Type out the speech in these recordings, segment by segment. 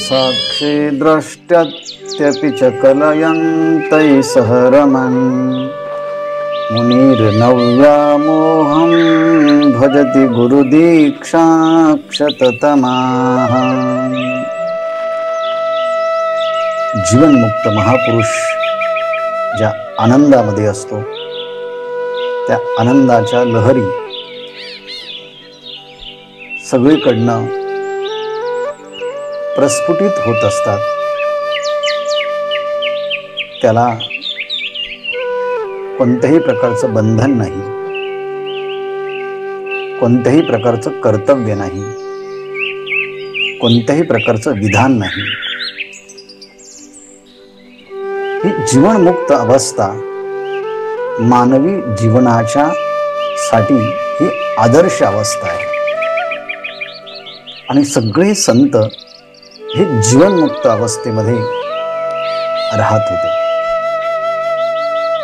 साक्षी द्रष्ट्यत्यपि च कलयन्तैः सह रमन् मुनिर्नव्यामोहं भजति गुरुदीक्षाक्षततमाः। जीवनमुक्त महापुरुष ज्या आनंदामध्ये असतो त्या आनंदाच्या लहरी सगळीकडनं प्रस्फुटित होत असतात। त्याला कोणत्याही प्रकारचं बंधन नाही, कोणत्याही प्रकारचं कर्तव्य नाही, कोणत्याही प्रकारचं विधान नाही। ही जीवनमुक्त अवस्था मानवी जीवनाच्या साठी ही आदर्श अवस्था आहे आणि सगळे संत हे जीवनमुक्त अवस्थेमध्ये राहत होते।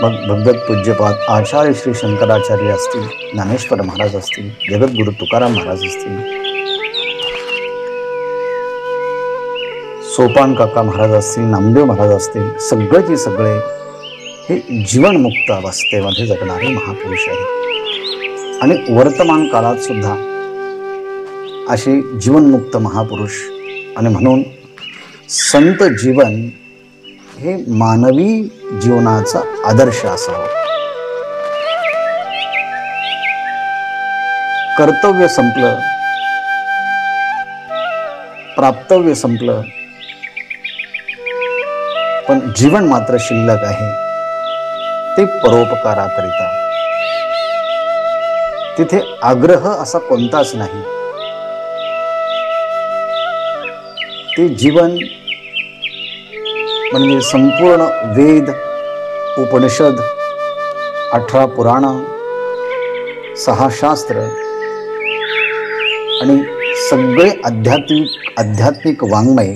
मग भगवत पूज्यपाद आचार्य श्री शंकराचार्य असतील, ज्ञानेश्वर महाराज असतील, जगद्गुरु तुकाराम महाराज असतील, सोपान काका महाराज असतील, नामदेव महाराज असतील, सगळेचे सगळे हे जीवनमुक्त अवस्थेमध्ये जगणारे महापुरुष आहेत। आणि वर्तमान काळात सुद्धा असे जीवनमुक्त महापुरुष आणि म्हणून संत जीवन हे मानवी जीवनाचा आदर्श असावा। कर्तव्य संपलं, प्राप्तव्य संपलं, पण जीवन मात्र शिल्लक आहे ते परोपकाराकरिता। तिथे आग्रह असा कोणताच नाही। ते जीवन म्हणजे संपूर्ण वेद, उपनिषद, 18 पुराण, 6 शास्त्र आणि सगळे आध्यात्मिक वाङ्मय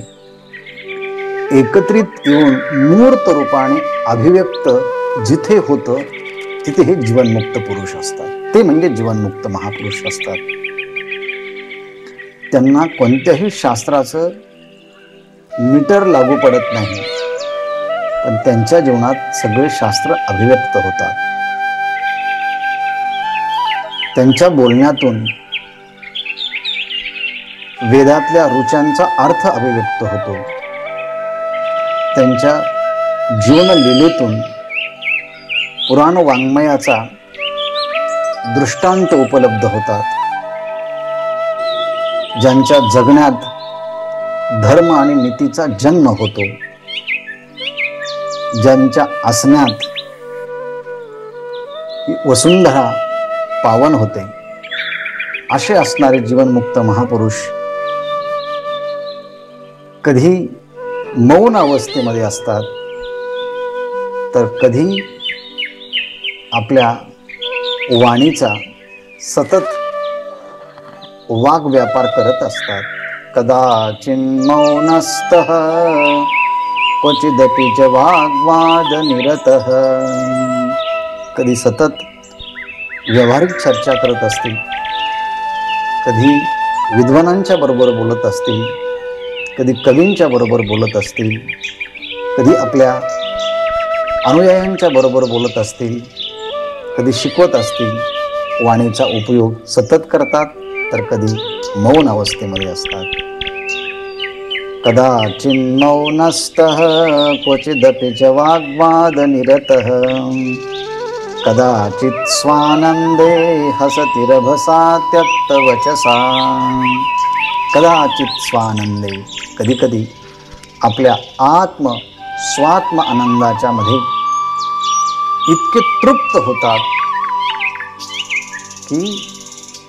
एकत्रित येऊन मूर्त रूपाने अभिव्यक्त जिथे होतं तिथे हे जीवनमुक्त पुरुष असतात। ते म्हणजे जीवनमुक्त महापुरुष असतात। त्यांना कोणत्याही शास्त्राचं मीटर लागू पडत नाही, पण त्यांच्या जीवनात सगळे शास्त्र अभिव्यक्त होतात। त्यांच्या बोलण्यातून वेदातल्या ऋचांचा अर्थ अभिव्यक्त होतो। त्यांच्या जीवनलीलेतून पुराण वाङ्मयाचा दृष्टांत उपलब्ध होतात। ज्यांच्या जगण्यात धर्म आणि नीतीचा जन्म होतो, ज्यांच्या असण्यात वसुंधरा पावन होते, असे असणारे जीवनमुक्त महापुरुष कधी मौन अवस्थेमध्ये असतात तर कधी आपल्या वाणीचा सतत वाग्व्यापार करत असतात। कदाचिन्मौनस्तः क्वचिदपि च वाग्वादनिरतः। कधी सतत व्यावहारिक चर्चा करत असतील, कधी विद्वानांच्या बरोबर बोलत असतील, कधी कवींच्या बरोबर बोलत असतील, कधी आपल्या अनुयायांच्या बरोबर बोलत असतील, कधी शिकवत असतील, वाणीचा उपयोग सतत करतात, तर कधी मौन अवस्थेमध्ये असतात। कदाचिन्मौनस्तः क्वचिदपि च वाग्वादनिरतः। कदाचित् स्वानन्दे हसतिरभसा त्यक्तवचसा। कदाचित स्वानंदे, कधी कधी आपल्या स्वात्म आनंदाच्या मध्ये इतके तृप्त होतात की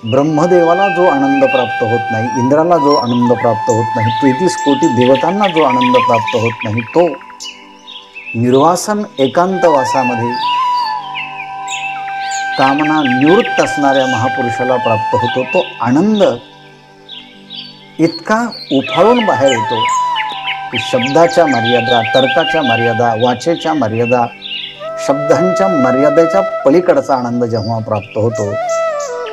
ब्रह्मदेवाला जो आनंद प्राप्त होत नाही, इंद्राला जो आनंद प्राप्त होत नाही, 33 कोटी देवतांना जो आनंद प्राप्त होत नाही, तो निर्वासन एकांतवासामध्ये कामना निवृत्त असणाऱ्या महापुरुषाला प्राप्त होतो। तो आनंद इतका उफाळून बाहेर येतो की शब्दाच्या मर्यादा, तर्काच्या मर्यादा, वाचेच्या मर्यादा, शब्दांच्या मर्यादेच्या पलीकडचा आनंद जेव्हा प्राप्त होतो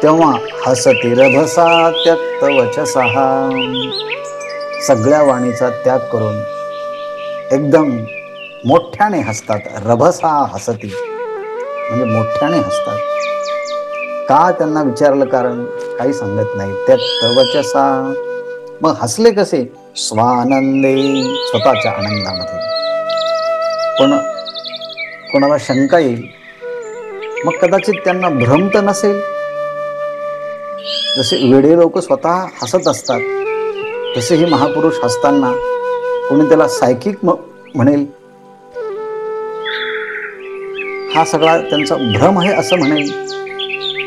तेव्हा हसती रभसा त्यक्त वचसा सगळ्या वाणीचा त्याग करून एकदम मोठ्याने हसतात. रभसा हसती म्हणजे मोठ्याने हसतात. का त्यांना विचारलं कारण काही सांगत नाही. त्यात वचसा, मग हसले कसे? स्वानंदे, स्वतःच्या आनंदामध्ये. पण कोणाला शंका येईल, मग कदाचित त्यांना भ्रम तर नसेल. जसे वेडे लोक स्वतः हसत असतात, तसे हे महापुरुष हसताना कोणी त्याला सायकिक म्हणेल, हा सगळा त्यांचा भ्रम आहे असं म्हणेल.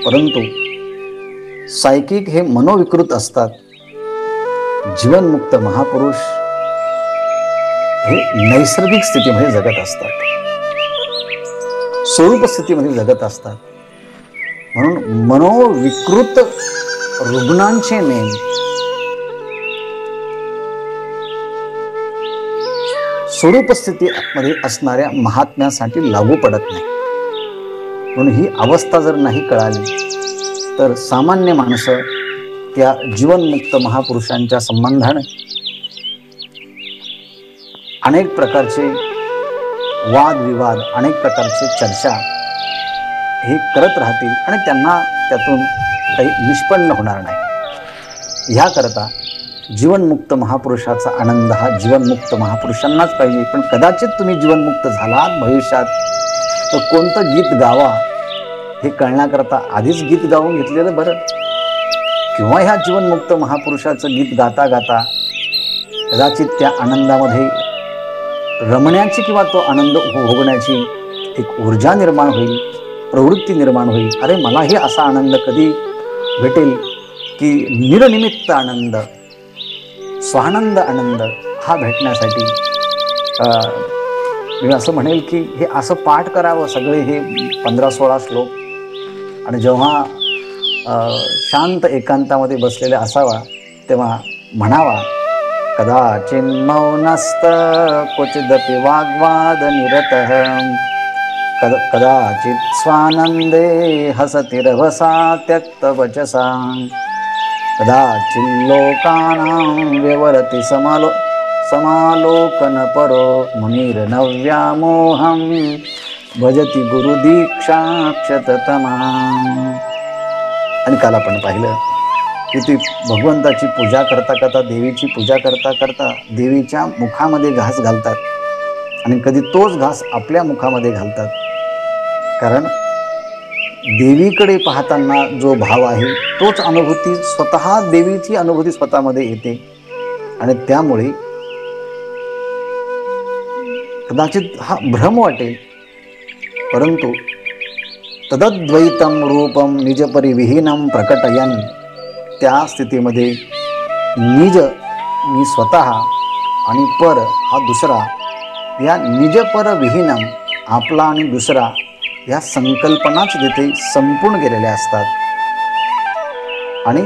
परंतु सायकिक हे मनोविकृत असतात. जीवनमुक्त महापुरुष हे नैसर्गिक स्थितीमध्ये जगत असतात, स्वरूप स्थितीमध्ये जगत असतात. म्हणून मनोविकृत रुग्णांचे नेम स्वरूप स्थितीमध्ये असणाऱ्या महात्म्यासाठी लागू पडत नाही. म्हणून ही अवस्था जर नाही कळाली तर सामान्य माणसं त्या जीवनमुक्त महापुरुषांच्या संबंधाने अनेक प्रकारचे वादविवाद, अनेक प्रकारचे चर्चा हे करत राहतील आणि त्यांना त्यातून काही निष्पन्न होणार नाही. ह्याकरता जीवनमुक्त महापुरुषाचा आनंद हा जीवनमुक्त महापुरुषांनाच पाहिजे. पण कदाचित तुम्ही जीवनमुक्त झालात भविष्यात तर कोणतं गीत गावा हे कळण्याकरता आधीच गीत गाऊन घेतलेलं बरं. किंवा ह्या जीवनमुक्त महापुरुषाचं गीत गाता गाता कदाचित त्या आनंदामध्ये रमण्याची किंवा तो आनंद भोगण्याची एक ऊर्जा निर्माण होईल, प्रवृत्ती निर्माण होईल. अरे मला हे असा आनंद कधी भेटेल की निरनिमित्त आनंद, स्वानंद आनंद हा भेटण्यासाठी मी असं म्हणेल की हे असं पाठ करावं सगळे हे 15-16 श्लोक. आणि जेव्हा शांत एकांतामध्ये बसलेला असावा तेव्हा म्हणावा, कदाचिन्मौनस्त क्वचिदपि वाग्वाद निरतः कदाचित् स्वानंदे हसति रभसा त्यक्तवचसा कदाचिल्लोकानां व्यवरति समालोकनपरो मुनिर्नव्यामोहं भजति गुरुदीक्षाक्षततमा. आणि काल आपण पाहिलं की ती भगवंताची पूजा करता करता, देवीची पूजा करता करता देवीच्या मुखामध्ये घास घालतात आणि कधी तोच घास आपल्या मुखामध्ये घालतात. कारण देवीकडे पाहताना जो भाव आहे तोच अनुभूती स्वतः देवीची अनुभूती स्वतःमध्ये येते. आणि त्यामुळे कदाचित हा भ्रम वाटेल, परंतु तदद्वैतम रूपम निजपरिविहीनम प्रकटयन, त्या स्थितीमध्ये निज मी स्वतः आणि पर हा दुसरा, या निजपर विहीनम आपला आणि दुसरा या संकल्पनाच तिथे संपूर्ण गेलेल्या असतात. आणि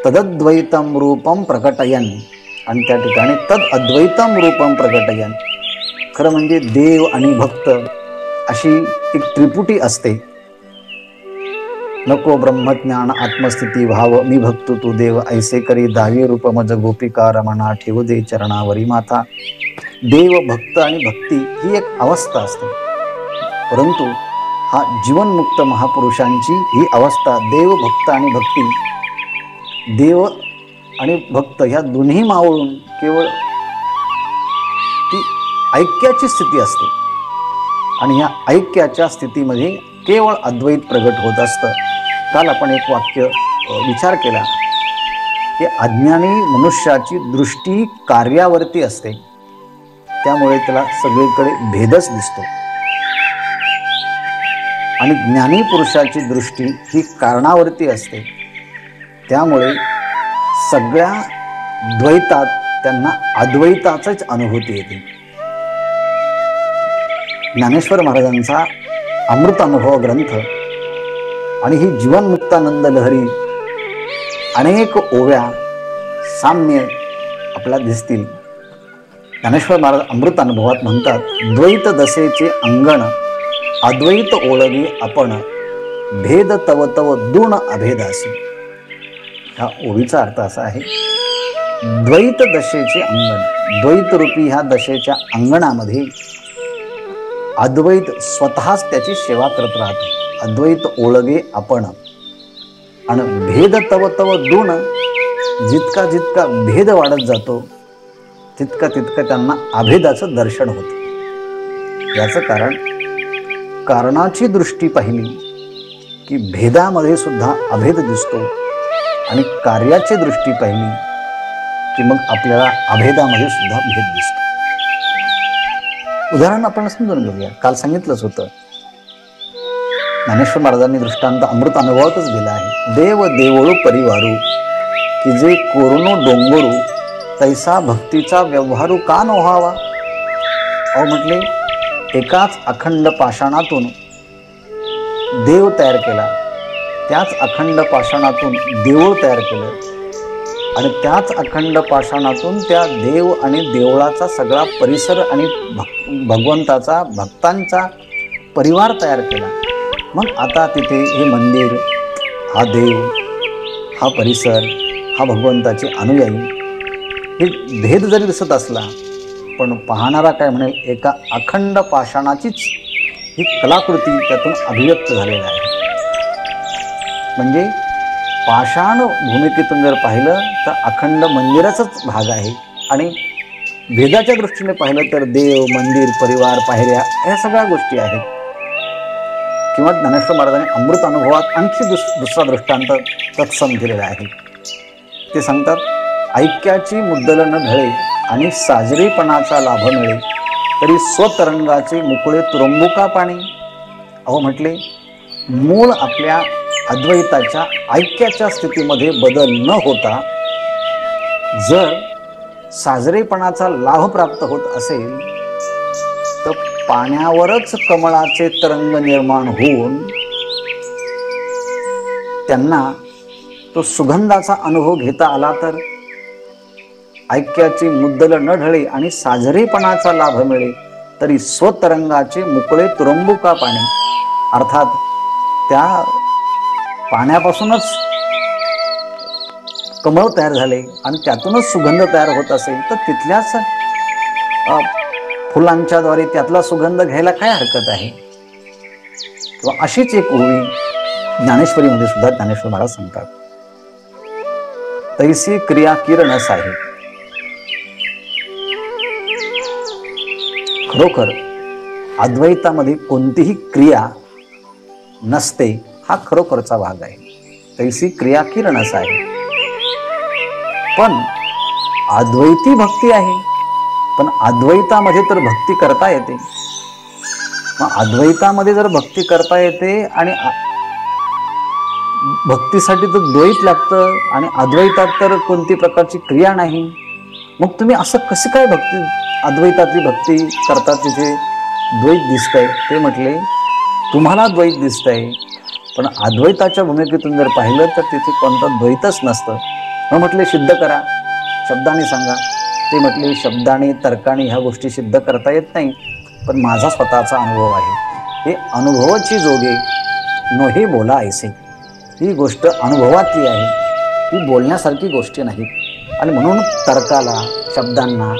तदद्वैतम रूपम प्रकटयन, आणि त्या ठिकाणी तद अद्वैतम रूपम प्रकटयन, खरं म्हणजे देव आणि भक्त अशी एक त्रिपुटी असते. नको ब्रह्मज्ञान आत्मस्थिती भाव, मी भक्त तू देव ऐसे करी दावी रूप मज गोपिका रमणा ठेवू दे चरणावरी माता. देव भक्त आणि भक्ती ही एक अवस्था असते, परंतु हा जीवनमुक्त महापुरुषांची ही अवस्था देव भक्त आणि भक्ती, देव आणि भक्त ह्या दोन्ही मावळून केवळ ती ऐक्याची स्थिती असते. आणि ह्या ऐक्याच्या स्थितीमध्ये केवळ अद्वैत प्रगट होत असतं. काल आपण एक वाक्य विचार केला की अज्ञानी मनुष्याची दृष्टी कार्यावरती असते, त्यामुळे त्याला सगळीकडे भेदच दिसतो. आणि ज्ञानी पुरुषाची दृष्टी ही कारणावरती असते, त्यामुळे सगळ्या द्वैतात त्यांना अद्वैताचीच अनुभूती येते. ज्ञानेश्वर महाराजांचा अमृत अनुभव ग्रंथ आणि ही जीवनमुक्तानंद लहरी अनेक ओव्या साम्य आपल्याला दिसतील. ज्ञानेश्वर महाराज अमृत अनुभवात म्हणतात, द्वैत दशेचे अंगण अद्वैत ओळगी आपण, भेद तव तव दुण अभेदासी. ह्या ओवीचा अर्थ असा आहे द्वैत दशेचे अंगण, द्वैत रूपी ह्या दशेच्या अंगणामध्ये अद्वैत स्वतःच त्याची सेवा करत राहतो. अद्वैत ओळगे आपण आणि भेद तव तव दून, जितका जितका भेद वाढत जातो तितका तितकं त्यांना अभेदाचं दर्शन होतं. याचं कारण, कारणाची दृष्टी पाहिली की भेदामध्ये सुद्धा अभेद दिसतो आणि कार्याची दृष्टी पाहिली की मग आपल्याला अभेदामध्ये सुद्धा भेद दिसतो. उदाहरण आपण समजून घेऊया. काल सांगितलंच होतं, ज्ञानेश्वर महाराजांनी दृष्टांत अमृत अनुभवातच दिला आहे. देव देवळू परिवारू की जे कोरोनो डोंगरू, तैसा भक्तीचा व्यवहारू का नव्हावा. अहो म्हटले, एकाच अखंड पाषाणातून देव तयार केला, त्याच अखंड पाषाणातून देऊळ तयार केलं आणि त्याच अखंड पाषाणातून त्या देव आणि देवळाचा सगळा परिसर आणि भगवंताचा, भक्तांचा परिवार तयार केला. मग आता तिथे हे मंदिर, हा देव, हा परिसर, हा भगवंताचे अनुयायी, हे भेद जरी दिसत असला पण पाहणारा काय म्हणेल, एका अखंड पाषाणाचीच ही कलाकृती त्यातून अभिव्यक्त झालेली आहे. म्हणजे पाषाण भूमिकेतून जर पाहिलं तर अखंड मंदिराचाच भाग आहे आणि भेदाच्या दृष्टीने पाहिलं तर देव, मंदिर, परिवार, पायऱ्या ह्या सगळ्या गोष्टी आहेत. किंवा ज्ञानेश्वर महाराजांनी अमृत अनुभवात आणखी दुसरा दृष्टांत तत्सम दिलेला आहे. ते सांगतात, ऐक्याची मुद्दल न ढळे आणि साजरेपणाचा लाभ मिळे तरी स्वतरंगाचे मुकुळे तुरंबुका पाणी. अहो म्हटले, मूळ आपल्या अद्वैताच्या ऐक्याच्या स्थितीमध्ये बदल न होता जर साजरेपणाचा लाभ प्राप्त होत असेल तर पाण्यावरच कमळाचे तरंग निर्माण होऊन त्यांना तो सुगंधाचा अनुभव घेता आला तर ऐक्याची मुद्दल न ढळे आणि साजरेपणाचा लाभ मिळे तरी स्वतरंगाचे मुकळे तुरंबुका पाणी. अर्थात त्या पाण्यापासूनच कमळ तयार झाले आणि त्यातूनच सुगंध तयार होत असेल तर तिथल्याच फुलांच्या द्वारे त्यातला सुगंध घ्यायला काय हरकत आहे. किंवा अशीच एक ओवी ज्ञानेश्वरीमध्ये सुद्धा ज्ञानेश्वर महाराज सांगतात, तैसी क्रिया किरणस आहे. खरोखर अद्वैतामध्ये कोणतीही क्रिया नसते, हा खरोखरचा भाग आहे. तैसी क्रिया किरणस आहे. पण अद्वैती भक्ती आहे, पण अद्वैतामध्ये तर भक्ती करता येते. मग अद्वैतामध्ये जर भक्ती करता येते आणि भक्तीसाठी तर द्वैत लागतं आणि अद्वैतात तर कोणती प्रकारची क्रिया नाही, मग तुम्ही असं कसं काय भक्ती अद्वैतातली भक्ती करतात तिथे द्वैत दिसतंय. ते म्हटले, तुम्हाला द्वैत दिसतंय पण अद्वैताच्या भूमिकेतून जर पाहिलं तर तिथे कोणतं द्वैतच नसतं. मग म्हटले, सिद्ध करा, शब्दाने सांगा. ते म्हटले, शब्दाने तर्काने ह्या गोष्टी सिद्ध करता येत नाही, पण माझा स्वतःचा अनुभव आहे. हे अनुभवाची जोगे नोहे बोला ऐसे. ही गोष्ट अनुभवातली आहे, ही बोलण्यासारखी गोष्टी नाही. आणि म्हणून तर्काला, शब्दांना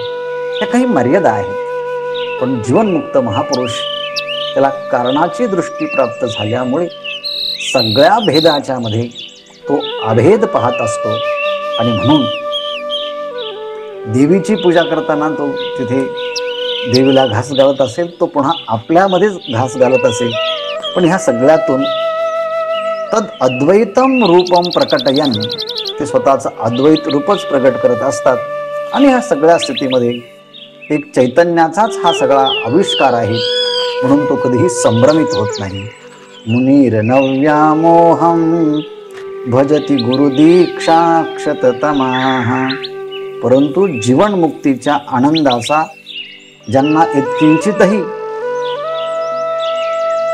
या काही मर्यादा आहेत. पण जीवनमुक्त महापुरुष त्याला कारणाची दृष्टी प्राप्त झाल्यामुळे सगळ्या भेदाच्या मध्ये तो अभेद पाहत असतो. आणि म्हणून देवीची पूजा करताना तो तिथे देवीला घास घालत असेल, तो पुन्हा आपल्यामध्येच घास घालत असेल. पण ह्या सगळ्यातून तद अद्वैतम रूपम प्रकटयन, ते स्वतःचं अद्वैत रूपच प्रकट करत असतात. आणि ह्या सगळ्या स्थितीमध्ये एक चैतन्याचाच हा सगळा आविष्कार आहे, म्हणून तो कधीही संभ्रमित होत नाही. मुनीर नव्यामोहम भजती गुरुदीक्षा क्षततमाः. परंतु जीवनमुक्तीच्या आनंदाचा ज्यांना इतकिंचितही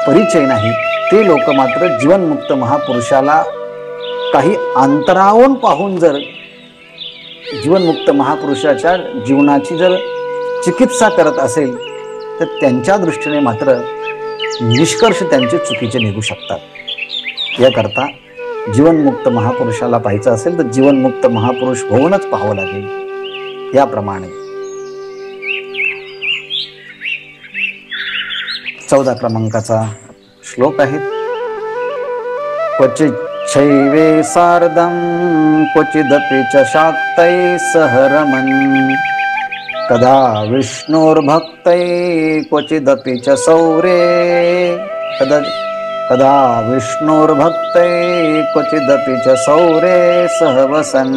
परिचय नाही ते लोक मात्र जीवनमुक्त महापुरुषाला काही अंतरावून पाहून जर जीवनमुक्त महापुरुषाच्या जीवनाची जर चिकित्सा करत असेल तर त्यांच्या दृष्टीने मात्र निष्कर्ष त्यांचे चुकीचे निघू शकतात. याकरता जीवनमुक्त महापुरुषाला पाहायचं असेल तर जीवनमुक्त महापुरुष होऊनच पाहावं लागेल. याप्रमाणे 14 क्रमांकाचा श्लोक आहे. क्वचित शैवे सार्धं क्वचिदपि च शाक्तैः सह रमन् कदा विष्णोर्भक्तैः क्वचिदपि च सौरे कदा विष्णोर्भक्तैः क्वचिदपि च सौरे सह वसन्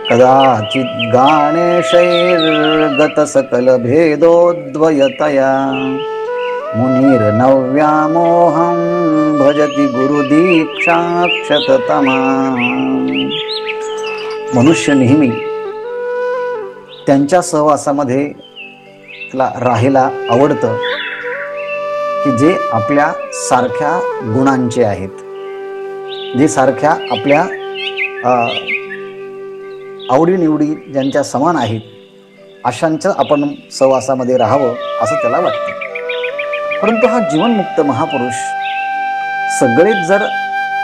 कदाचित् गाणेशैर्गत सकल भेदोद्वयतया मुनिर्नव्यामोहं भजति गुरुदीक्षाक्षततमा. मनुष्य नेहमी त्यांच्या सहवासामध्ये राहायला आवडतं की जे आपल्या सारख्या गुणांचे आहेत, जे सारख्या आपल्या आवडीनिवडी ज्यांच्या समान आहेत, अशांचं आपण सहवासामध्ये राहावं असं त्याला वाटतं. परंतु हा जीवनमुक्त महापुरुष सगळेच जर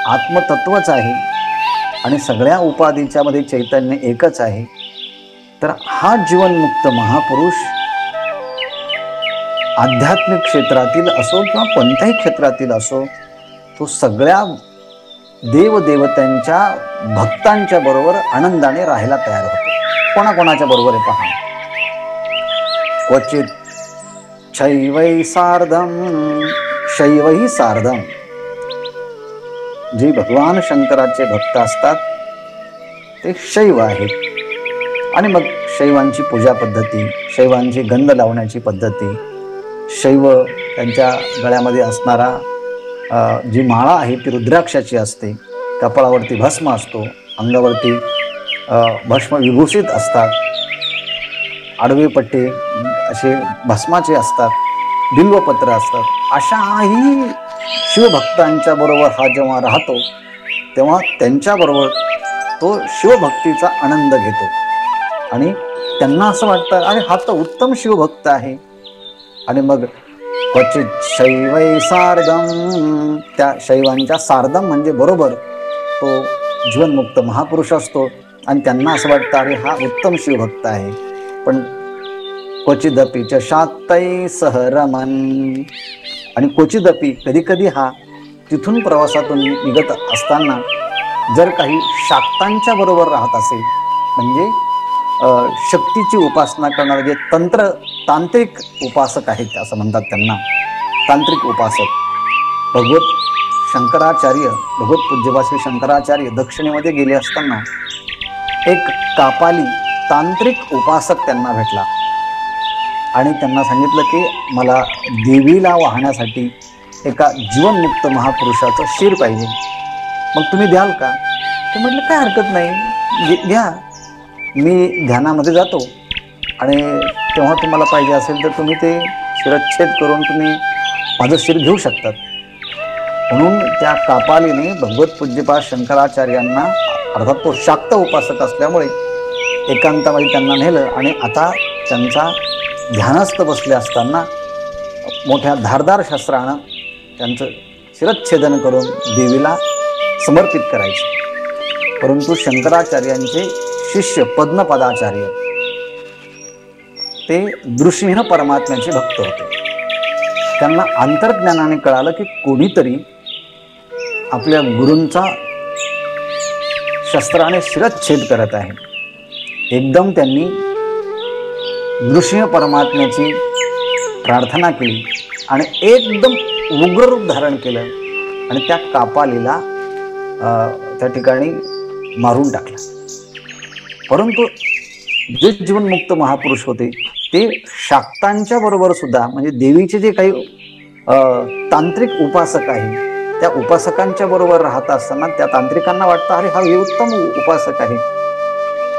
आत्मतत्वच आहे आणि सगळ्या उपाधीच्या मध्ये चैतन्य एकच आहे, तर हा जीवनमुक्त महापुरुष आध्यात्मिक क्षेत्रातील असो किंवा कोणत्याही क्षेत्रातील असो, तो सगळ्या देवदेवतांच्या भक्तांच्या बरोबर आनंदाने राहायला तयार होतो. कोणाकोणाच्या बरोबर आहे पहा. क्वचित शैवै सार्धम, शैवही सार्धम. जे भगवान शंकराचे भक्त असतात ते शैव आहेत. आणि मग शैवांची पूजा पद्धती, शैवांची गंध लावण्याची पद्धती, शैव त्यांच्या गळ्यामध्ये असणारा जी माळा आहे ती रुद्राक्षाची असते, कपाळावरती भस्म असतो, अंगावरती भस्म विभूषित असतात, आडवे पट्टे असे भस्माचे असतात, बिल्वपत्र असतात. अशाही शिवभक्तांच्या बरोबर हा जेव्हा राहतो तेव्हा त्यांच्याबरोबर तो शिवभक्तीचा आनंद घेतो आणि त्यांना असं वाटतं अरे हा तर उत्तम शिवभक्त आहे. आणि मग क्वचित शैवै सार्धम, त्या शैवांच्या सार्धम म्हणजे बरोबर तो जीवनमुक्त महापुरुष असतो आणि त्यांना असं वाटतं अरे हा उत्तम शिवभक्त आहे. पण क्वचिदपि च शाक्तैः सह रमन्, आणि क्वचिदपि कधी कधी हा तिथून प्रवासातून निघत असताना जर काही शाक्तांच्या बरोबर राहत असेल, म्हणजे शक्तीची उपासना करणारे जे तांत्रिक उपासक आहेत असं म्हणतात त्यांना, तांत्रिक उपासक. भगवत शंकराचार्य, भगवत पूज्यपा श्री शंकराचार्य दक्षिणेमध्ये गेले असताना एक कापाली तांत्रिक उपासक त्यांना भेटला आणि त्यांना सांगितलं की मला देवीला वाहण्यासाठी एका जीवनमुक्त महापुरुषाचं शिर पाहिजे, मग तुम्ही द्याल का? ते म्हटलं काय हरकत नाही, घ्या, मी ध्यानामध्ये जातो आणि तेव्हा तुम्हाला पाहिजे असेल तर तुम्ही ते शिरच्छेद करून तुम्ही माझं शिर घेऊ शकतात. म्हणून त्या कापालीने भगवत पूज्यपाद शंकराचार्यांना, अर्थात तो शाक्त उपासक असल्यामुळे एकांतामध्ये त्यांना नेलं आणि आता त्यांचा ध्यानस्थ बसले असताना मोठ्या धारदार शस्त्रानं त्यांचं शिरच्छेदन करून देवीला समर्पित करायचे. परंतु शंकराचार्यांचे शिष्य पद्मपदाचार्य ते दृष्टीहीन परमात्म्याचे भक्त होते. त्यांना अंतर्ज्ञानाने कळालं की कोणीतरी आपल्या गुरूंचा शस्त्राने शिरच्छेद करत आहे. एकदम त्यांनी दृष्टीहीन परमात्म्याची प्रार्थना केली आणि एकदम उग्र रूप धारण केलं आणि त्या कापालीला त्या ठिकाणी मारून टाकलं. परंतु जे जीवनमुक्त महापुरुष होते ते शाक्तांच्या बरोबर सुद्धा, म्हणजे देवीचे जे काही तांत्रिक उपासक आहे त्या उपासकांच्या बरोबर राहत असताना त्या तांत्रिकांना वाटतं अरे हा उत्तम उपासक आहे.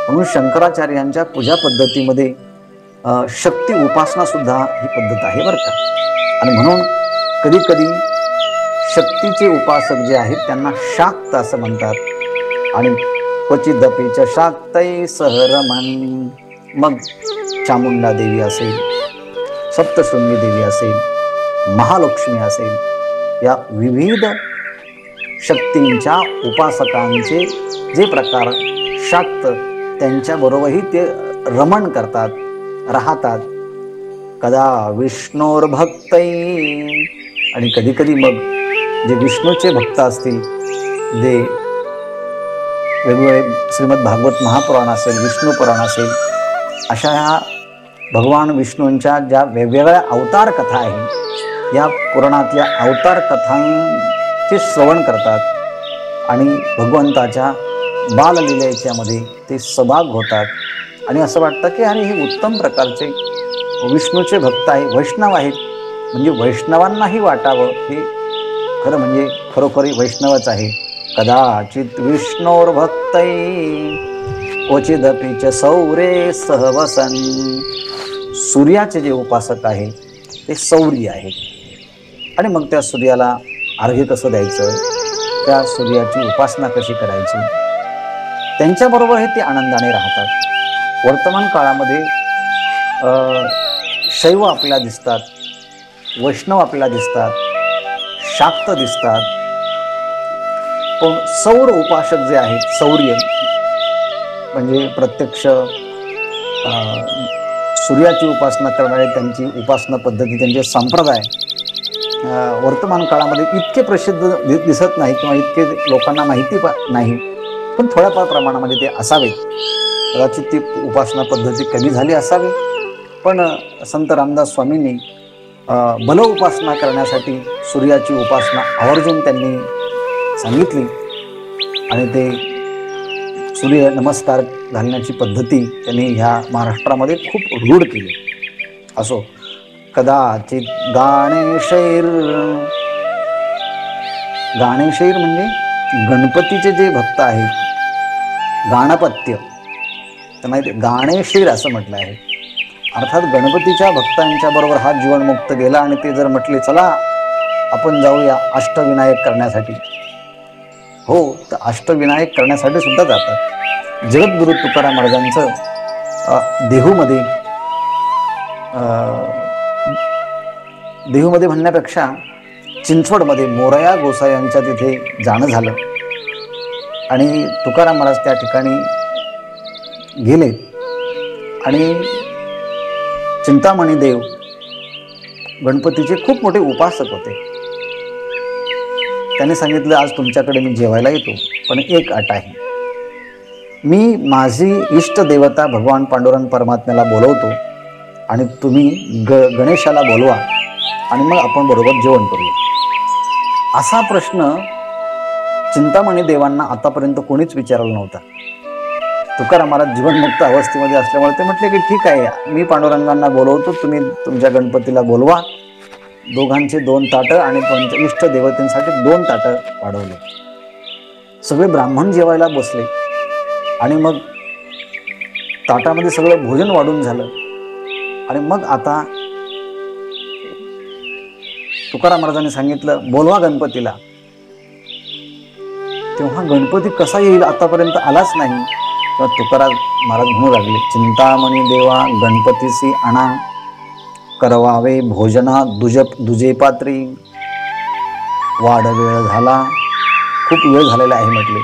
म्हणून शंकराचार्यांच्या पूजा पद्धतीमध्ये शक्ती उपासना सुद्धा ही पद्धत आहे बरं का. आणि म्हणून कधी कधी शक्तीचे उपासक जे आहेत त्यांना शाक्त असं म्हणतात. आणि क्वचिदपि च शाक्तैः सह रमन्, मग चामुंडा देवी असेल, सप्तशृंगी देवी असेल, महालक्ष्मी असेल, या विविध शक्तींच्या उपासकांचे जे प्रकार शाक्त त्यांच्याबरोबरही ते रमण करतात, राहतात. कदा विष्णोर्भक्तै, आणि कधी कधी मग जे विष्णूचे भक्त असतील, जे वेगवेगळे श्रीमद भागवत महापुराण असेल, विष्णू पुराण असेल, अशा ह्या भगवान विष्णूंच्या ज्या वेगवेगळ्या अवतार कथा आहेत, या पुराणातल्या अवतार कथांचे श्रवण करतात आणि भगवंताच्या बाललीलेच्यामध्ये ते सहभाग होतात. आणि असं वाटतं की अरे हे उत्तम प्रकारचे विष्णूचे भक्त आहे, वैष्णव आहेत, म्हणजे वैष्णवांनाही वाटावं, हे खरं म्हणजे खरोखरी वैष्णवच आहे. कदाचित विष्णोर्भक्तै क्वचिदपि च सौरे सहवसन. सूर्याचे जे उपासक आहे ते सौर्य आहेत, आणि मग त्या सूर्याला अर्घ्य कसं द्यायचं, त्या सूर्याची उपासना कशी करायची, त्यांच्याबरोबर हे ते आनंदाने राहतात. वर्तमान काळामध्ये शैव आपल्याला दिसतात, वैष्णव आपल्याला दिसतात, शाक्त दिसतात, पण सौर उपासक जे आहेत, सौर्य म्हणजे प्रत्यक्ष सूर्याची उपासना करणारे, त्यांची उपासना पद्धती, त्यांचे संप्रदाय वर्तमान काळामध्ये इतके प्रसिद्ध दिसत नाही किंवा इतके लोकांना माहिती नाही, पण थोड्याफार प्रमाणामध्ये ते असावेत. कदाचित ती उपासना पद्धती कमी झाली असावी, पण संत रामदास स्वामींनी बल उपासना करण्यासाठी सूर्याची उपासना आवर्जून त्यांनी सांगितली, आणि ते सूर्य नमस्कार घालण्याची पद्धती त्यांनी ह्या महाराष्ट्रामध्ये खूप रूढ केली. असो, कदाचित गणेशैर, गणेशैर म्हणजे गणपतीचे जे भक्त आहेत, गाणपत्य, त्यांना गणेशैर असं म्हटलं आहे. अर्थात गणपतीच्या भक्तांच्या बरोबर हा जीवनमुक्त गेला, आणि ते जर म्हटले चला आपण जाऊया अष्टविनायक करण्यासाठी, हो, तर अष्टविनायक करण्यासाठी सुद्धा जातात. जगद्गुरु तुकाराम महाराजांचं देहूमध्ये म्हणण्यापेक्षा चिंचवडमध्ये मोरया गोसाई यांच्या तिथे जाणं झालं, आणि तुकाराम महाराज त्या ठिकाणी गेले, आणि चिंतामणी देव गणपतीचे खूप मोठे उपासक होते. त्याने सांगितलं आज तुमच्याकडे मी जेवायला येतो, पण एक अट आहे, मी माझी इष्ट देवता भगवान पांडुरंग परमात्म्याला बोलवतो, आणि तुम्ही गणेशाला बोलवा, आणि मग आपण बरोबर जेवण करूया. असा प्रश्न चिंतामणी देवांना आतापर्यंत कोणीच विचारला नव्हता. तुकाराम महाराज जीवनमुक्त अवस्थेमध्ये असल्यामुळे ते म्हटले की ठीक आहे, मी पांडुरंगांना बोलवतो, तुम्ही तुमच्या गणपतीला बोलवा. दोघांचे 2 ताटं आणि त्यांच्या इष्ट देवतेसाठी 2 ताटं वाढवले. सगळे ब्राह्मण जेवायला बसले, आणि मग ताटामध्ये सगळं भोजन वाढून झालं, आणि मग आता तुकाराम महाराजांनी सांगितलं बोलवा गणपतीला. तेव्हा गणपती कसा येईल, आतापर्यंत आलाच नाही. तर तुकाराम महाराज म्हणू लागले, चिंतामणी देवा गणपतीसी आणा, करवावे भोजना दुजे पात्री. वाढ वेळ झाला, खूप वेळ झालेला आहे म्हटले.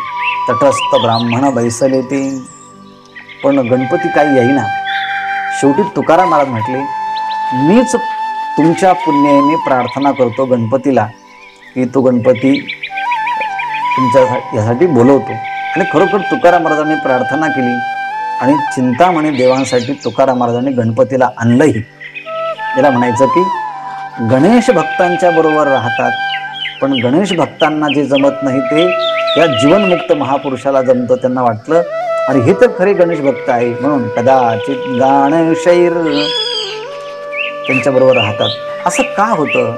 तटस्थ ब्राह्मण बैसले ते, पण गणपती काही येईना. शेवटी तुकाराम महाराज म्हटले, मीच तुमच्या पुण्याने प्रार्थना करतो गणपतीला की तो गणपती तुमच्या यासाठी बोलवतो. आणि खरोखर तुकाराम महाराजांनी प्रार्थना केली, आणि चिंतामणी देवांसाठी तुकाराम महाराजांनी गणपतीला आणलंही. याला म्हणायचं की गणेश भक्तांच्या बरोबर राहतात, पण गणेश भक्तांना जे जमत नाही ते या जीवनमुक्त महापुरुषाला जमतं. त्यांना वाटलं आणि हे तर खरे गणेश भक्त आहे, म्हणून कदाचित गणेशैर त्यांच्याबरोबर राहतात. असं का होतं?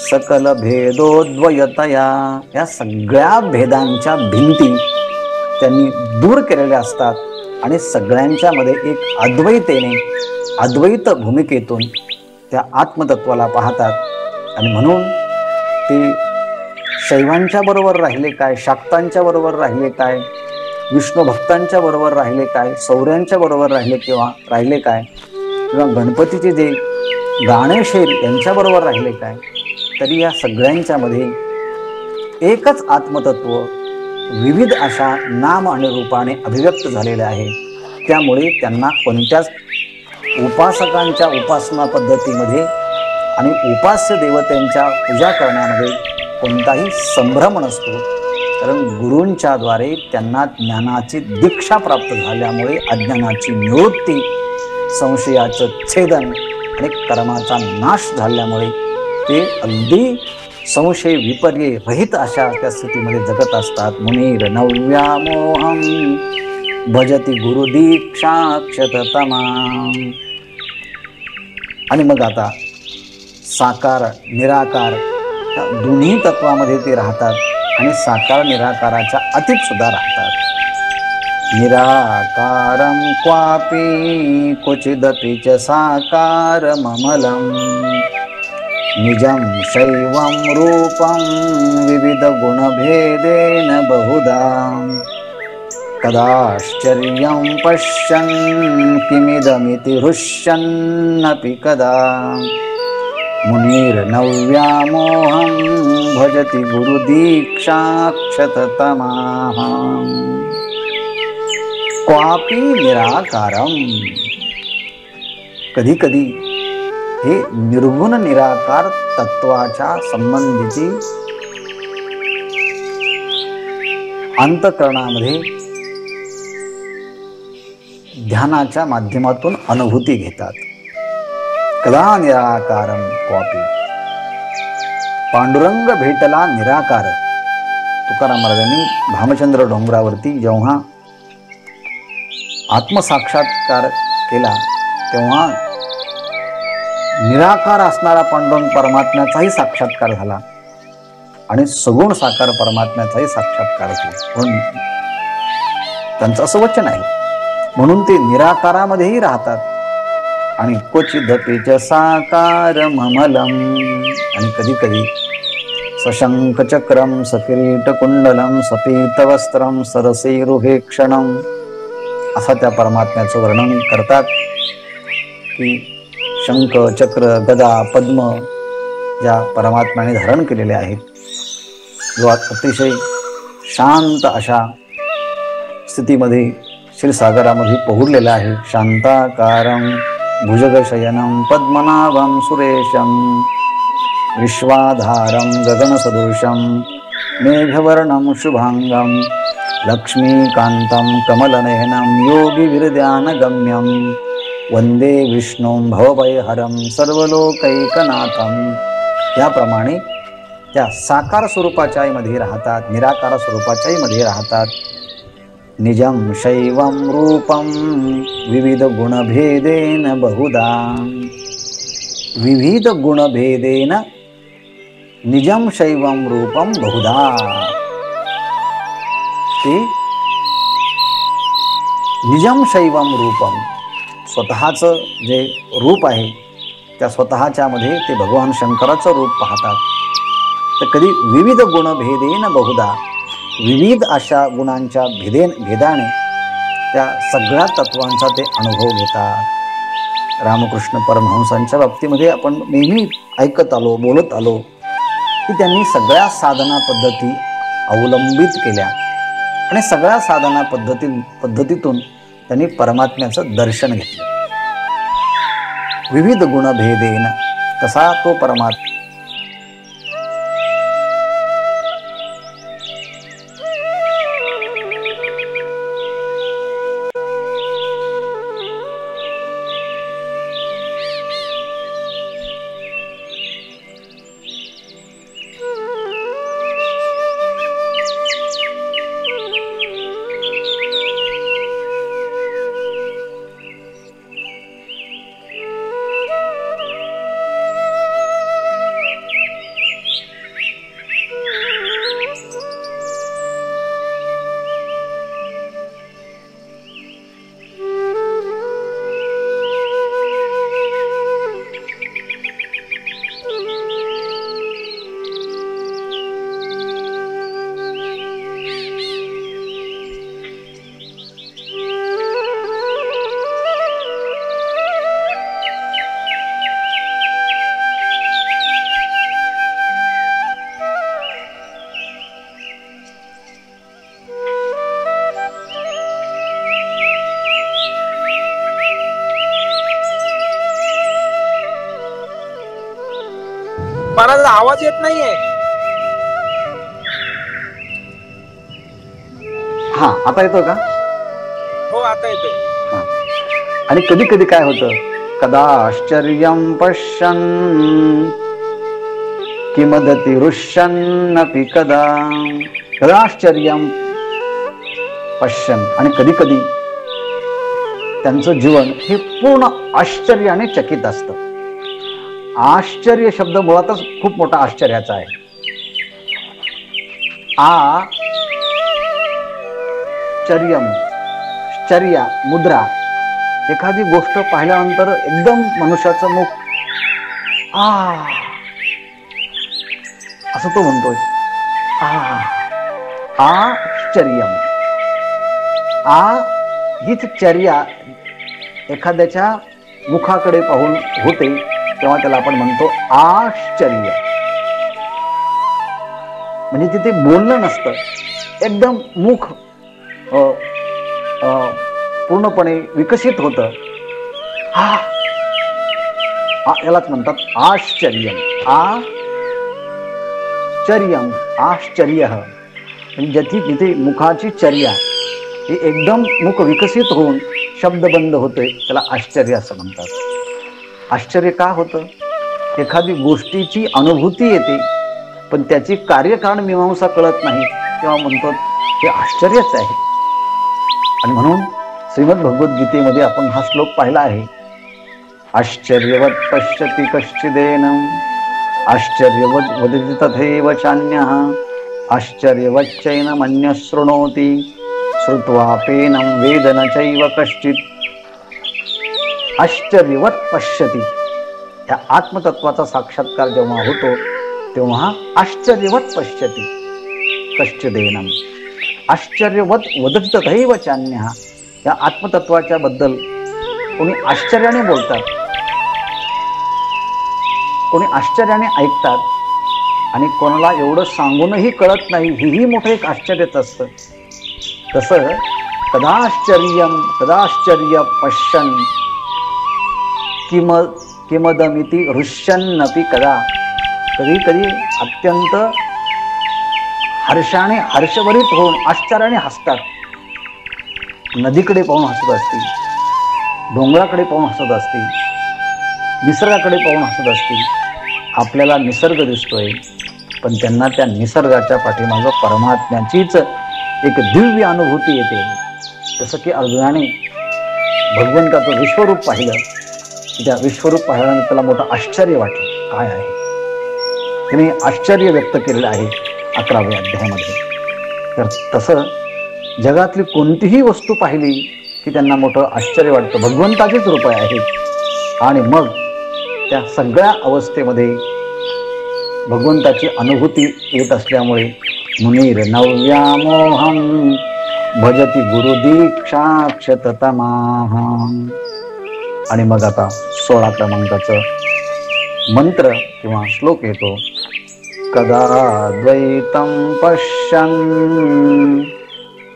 सकल भेदोद्वयतया, या सगळ्या भेदांच्या भिंती त्यांनी दूर केलेल्या असतात, आणि सगळ्यांच्या मध्ये एक अद्वैत भूमिकेतून त्या आत्मतत्वाला पाहतात. आणि म्हणून ते शैवांच्या बरोबर राहिले काय, शाक्तांच्या बरोबर राहिले काय, विष्णू भक्तांच्या बरोबर राहिले काय, सौर्यांच्या बरोबर राहिले काय, किंवा गणपतीचे जे गणेशैर यांच्याबरोबर राहिले काय, तरी या सगळ्यांच्या मध्ये एकच आत्मतत्व विविध अशा नाम आणि रूपाने अभिव्यक्त झालेले आहे. त्यामुळे त्यांना कोणत्याच उपासकांच्या उपासना पद्धतीमध्ये आणि उपास्य देवतेंच्या पूजा करण्यामध्ये कोणताही संभ्रम नसतो. कारण गुरूंच्या द्वारे त्यांना ज्ञानाची दीक्षा प्राप्त झाल्यामुळे अज्ञानाची निवृत्ती, संशयाचं छेदन आणि कर्माचा नाश झाल्यामुळे ते अगदी संशय विपर्य रहित अशा त्या स्थितीमध्ये जगत असतात. मुनीर नव्यामोहम भजती गुरुदीक्षाक्षततमा. आणि मग आता साकार निराकार या दोन्ही तत्वामध्ये ते राहतात आणि साकार निराकाराच्या अतीत सुद्धा राहतात. निराकारं क्वापि क्वचिदपि च साकारममलं निजं शैवं रूपं विविधगुणभेदेन बहुधा कदाश्चर्यं पश्यन् किमिदमिति हृष्यन्नपि कदा मुनिर्नव्यामोहं भजति गुरुदीक्षाक्षततमाः. क्वापि निराकारम. कधी कधी हे निर्गुण निराकार तत्वाच्या संबंधीची अंतःकरणामध्ये ध्यानाच्या माध्यमातून अनुभूती घेतात. कदा निराकारम क्वापि. पांडुरंग भेटला निराकार. तुकाराम महाराजांनी भामचंद्र डोंगरावरती जेव्हा आत्मसाक्षात्कार केला तेव्हा निराकार असणारा पांडुरंग परमात्म्याचाही साक्षात्कार झाला आणि सगुण साकार परमात्म्याचाही साक्षात्कार झाला. म्हणून त्यांचं असं वचन आहे. म्हणून ते निराकारामध्येही राहतात. आणि क्वचिदपि च साकारममलं. आणि कधी कधी सशंख चक्रम सकिरीट कुंडलम सपीतवस्त्रम सरसेरुहेक्षणम असा त्या परमात्म्याचं वर्णन करतात की शंख चक्र गदा पद्म ज्या परमात्म्याने धारण केलेले आहेत, जो अतिशय शांत अशा स्थितीमध्ये क्षीरसागरामध्ये पोहरलेला आहे. शांताकारं भुजगशयनं पद्मनाभं सुरेशं विश्वाधारं गगनसदृशं मेघवर्णं शुभांगं लक्ष्मीकान्तं कमलनयनं योगिविरध्यानगम्यं वंदे विष्णुं भवभयहरं सर्वलोकैकनाथं. याप्रमाणे त्या साकार स्वरूपाच्याही मध्ये राहतात, निराकार स्वरूपाच्याही मध्ये राहतात. निजं शैवं रूपं विविध गुणभेदेन बहुधा. विविध गुणभेदेन निजं शैवं रूपं बहुधा. ते निजं शैवं रूपं स्वतःचं जे रूप आहे त्या स्वतःच्या मध्ये ते भगवान शंकराचं रूप पाहतात. तर कधी विविध गुणभेदेन बहुधा, विविध अशा गुणांच्या भेदाने त्या सगळ्या तत्वांचा ते अनुभव घेतात. रामकृष्ण परमहंसांच्या बाबतीमध्ये आपण नेहमी ऐकत आलो, बोलत आलो की त्यांनी सगळ्या साधना पद्धती अवलंबित केल्या आणि सगळ्या साधना पद्धतीतून त्यांनी परमात्म्याचं दर्शन घेतलं. विविध गुणभेदेन कसा तो परमात्मा महाराज आवाज येत नाहीये. हा, आता येतो का? हो, आता येतोय. हा. आणि कधी कधी काय होतं, कदा आश्चर्यं पश्यन् किमदति रुष्यन्नपि कदा, कदा आश्चर्यं पश्यन्, आणि कधी कधी त्यांचं जीवन हे पूर्ण आश्चर्याने चकित असतं. आश्चर्य शब्द मुळातच खूप मोठा आश्चर्याचा आहे. चर्यम, चर्या, मुद्रा. एखादी गोष्ट पाहिल्यानंतर एकदम मनुष्याचं मुख असं तो म्हणतोय, आश्चर्यम. हीच चर्या एखाद्याच्या मुखाकडे पाहून होते तेव्हा त्याला आपण म्हणतो आश्चर्य. म्हणजे तिथे बोलणं नसतं, एकदम मुख पूर्णपणे विकसित होतं. यालाच म्हणतात आश्चर्यम. आश्चर्यम, आश्चर्य. म्हणजे जिथे मुखाची चर्या ही एकदम मुख विकसित होऊन शब्द बंद होतोय त्याला आश्चर्य असं म्हणतात. आश्चर्य का होतं? एखादी गोष्टीची अनुभूती येते पण त्याची कार्यकारण मीमांसा कळत नाही, तेव्हा म्हणतो हे आश्चर्यच आहे. आणि म्हणून श्रीमद भगवद्गीतेमध्ये आपण हा श्लोक पाहिला आहे, आश्चर्यवत् पश्यति कश्चिदेनम् आश्चर्यवत् वदति तथैव चान्यः आश्चर्यवच्चैनमन्यः शृणोति श्रुत्वापेनं वेद न चैव कश्चित्. आश्चर्यवत् पश्यति, या आत्मतत्वाचा साक्षात्कार जेव्हा होतो तेव्हा आश्चर्यवत् पश्यति कश्चिदेनम् आश्चर्यवत् वदति तथैव चान्यः. या आत्मतत्वाच्या बद्दल कोणी आश्चर्याने बोलतात, कोणी आश्चर्याने ऐकतात, आणि कोणाला एवढं सांगूनही कळत नाही, हेही मोठं एक आश्चर्यच असतं. तसं कदाश्चर्य पश्यन् किमदमिति रुष्यन्नपि कदा. कधी कधी अत्यंत हर्षाने हर्षभरित होऊन आश्चर्याने हसतात. नदीकडे पाहून हसत असतील, डोंगराकडे पाहून हसत असतील, निसर्गाकडे पाहून हसत असतील. आपल्याला निसर्ग दिसतोय पण त्यांना त्या निसर्गाच्या पाठीमागं परमात्म्याचीच एक दिव्य अनुभूती येते. जसं की अर्जुनाने भगवंताचं विश्वरूप पाहिलं, त्या विश्वरूप पाहिल्यानंतर त्याला मोठं आश्चर्य वाटलं. काय आहे? त्याने आश्चर्य व्यक्त केलेलं आहे 11व्या अध्यायामध्ये. तर तसं जगातली कोणतीही वस्तू पाहिली की त्यांना मोठं आश्चर्य वाटतं, भगवंताचीच रूप आहे. आणि मग त्या सगळ्या अवस्थेमध्ये भगवंताची अनुभूती येत असल्यामुळे मुनिर्नव्यामोहं भजति गुरुदीक्षाक्षततमाः. आणि मग आता 16 क्रमांकाचं मंत्र किंवा श्लोक येतो, कदा द्वैतं पश्यन्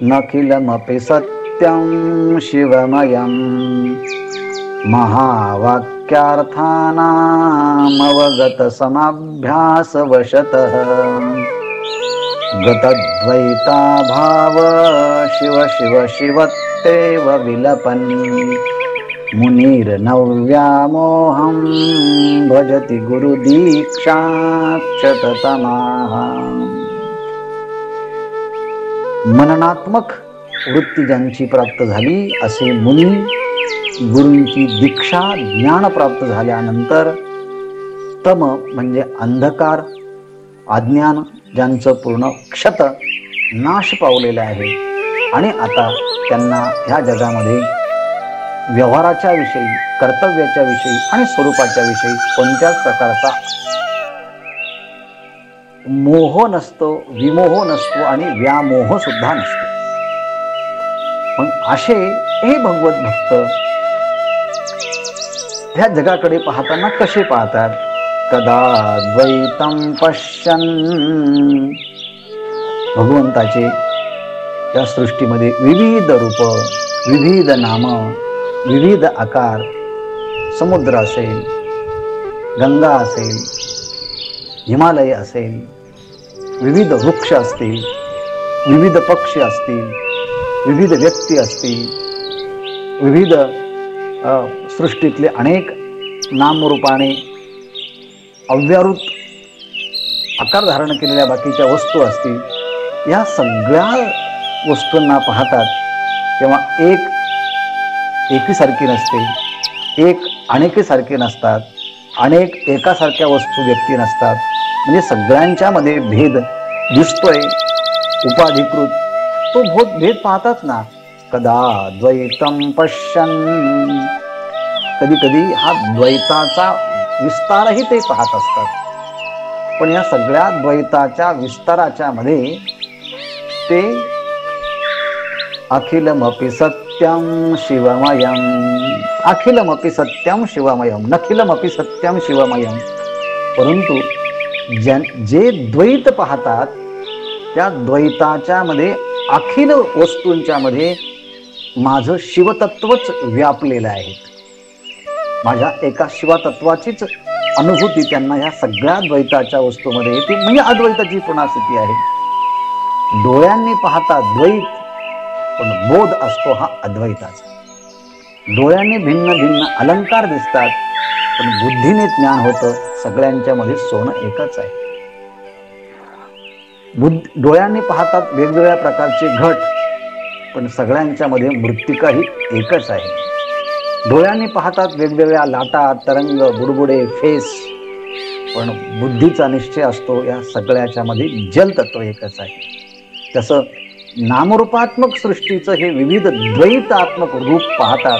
नखिलमपि सत्यं शिवमयं महावाक्यार्थानामवगतसमाभ्यासवशतः गतद्वैता भाव शिव शिव शिवत्तेव विलपन् मुनिर्नव्यामोहं भजति गुरुदीक्षाक्षततमाः. मननात्मक वृत्ती ज्यांची प्राप्त झाली असे मुनी गुरूंची दीक्षा ज्ञान प्राप्त झाल्यानंतर तम म्हणजे अंधकार, अज्ञान ज्यांचं पूर्ण क्षत नाश पावलेलं आहे आणि आता त्यांना ह्या जगामध्ये व्यवहाराच्या विषयी, कर्तव्याच्या विषयी आणि स्वरूपाच्या विषयी कोणत्याच प्रकारचा मोह नसतो, विमोह नसतो आणि व्यामोह सुद्धा नसतो. पण असे हे भगवत भक्त ह्या जगाकडे पाहताना कसे पाहतात? कदा द्वैतं पश्यन्, भगवंताचे या सृष्टीमध्ये विविध रूप, विविध नाम, विविध आकार, समुद्र असेल, गंगा असेल, हिमालय असेल, विविध वृक्ष असतील, विविध पक्षी असतील, विविध व्यक्ती असतील, विविध सृष्टीतले अनेक नामरूपाने अव्याहृत आकार धारण केलेल्या बाकीच्या वस्तू असतील, या सगळ्या वस्तूंना पाहतात तेव्हा एक एकीसारखी नसते, एक अनेकीसारखे नसतात, अनेक एकासारख्या वस्तू व्यक्ती नसतात. म्हणजे सगळ्यांच्या मध्ये भेद दिसतोय उपाधिकृत, तो भेद पाहतात ना. कदा द्वैतम पश्यन्, कधी कधी हा द्वैताचा विस्तारही ते पाहत असतात. पण या सगळ्या द्वैताच्या विस्ताराच्या मध्ये ते अखिलमपि सत्यम शिवमयम, अखिलमपि सत्यम शिवमयम, नखिलमपि सत्यम शिवमयम. परंतु जे द्वैत पाहतात त्या द्वैताच्या मध्ये अखिल वस्तूंच्या मध्ये माझं शिवतत्वच व्यापलेलं आहे. माझ्या एका शिवतत्वाचीच अनुभूती त्यांना ह्या सगळ्या द्वैताच्या वस्तूमध्ये येते. म्हणजे अद्वैताची पुन्हा स्थिती आहे. डोळ्यांनी पाहता द्वैत, पण बोध असतो हा अद्वैताचा. डोळ्यांनी भिन्न भिन्न अलंकार दिसतात, पण बुद्धीने ज्ञान होतं सगळ्यांच्या मध्ये सोनं एकच आहे. डोळ्यांनी पाहतात वेगवेगळ्या प्रकारचे घट, पण सगळ्यांच्या मध्ये मृत्तिका ही एकच आहे. डोळ्यांनी पाहतात वेगवेगळ्या लाटा, तरंग, बुडबुडे, फेस, पण बुद्धीचा निश्चय असतो या सगळ्याच्या मध्ये जलतत्व एकच आहे. तसं नामरूपात्मक सृष्टीचं हे विविध द्वैतात्मक रूप पाहतात,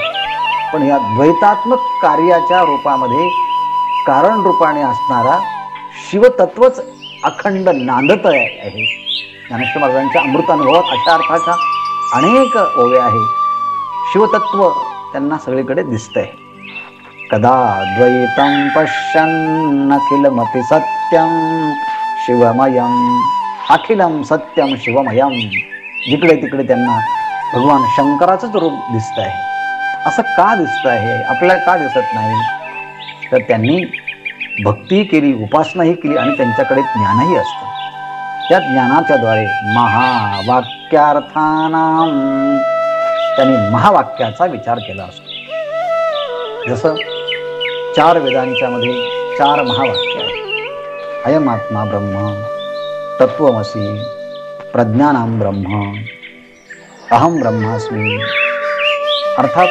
पण या द्वैतात्मक कार्याच्या रूपामध्ये कारण रूपाने असणारा शिवतत्वच अखंड नांदत आहे. ज्ञानेश्वर महाराजांच्या अमृतानुभवात अशा अर्थाच्या अनेक ओव्या आहे. शिवतत्व त्यांना सगळीकडे दिसतंय. कदा द्वैतम पश्यन् अखिलमपि सत्यम शिवमयम, अखिलम सत्यम शिवमयम. जिकडे तिकडे त्यांना भगवान शंकराचंच रूप दिसत आहे. असं का दिसत आहे, आपल्याला का दिसत नाही? तर त्यांनी भक्ती केली, उपासनाही केली आणि त्यांच्याकडे ज्ञानही असतं. त्या ज्ञानाच्या द्वारे महावाक्यार्थानाम, त्यांनी महावाक्याचा विचार केला असतो. जसं 4 वेदांच्या मध्ये 4 महावाक्य आहेत. अयमात्मा ब्रह्म, तत्वमसी, प्रज्ञानाम ब्रह्म, अहम ब्रह्मास्मी. अर्थात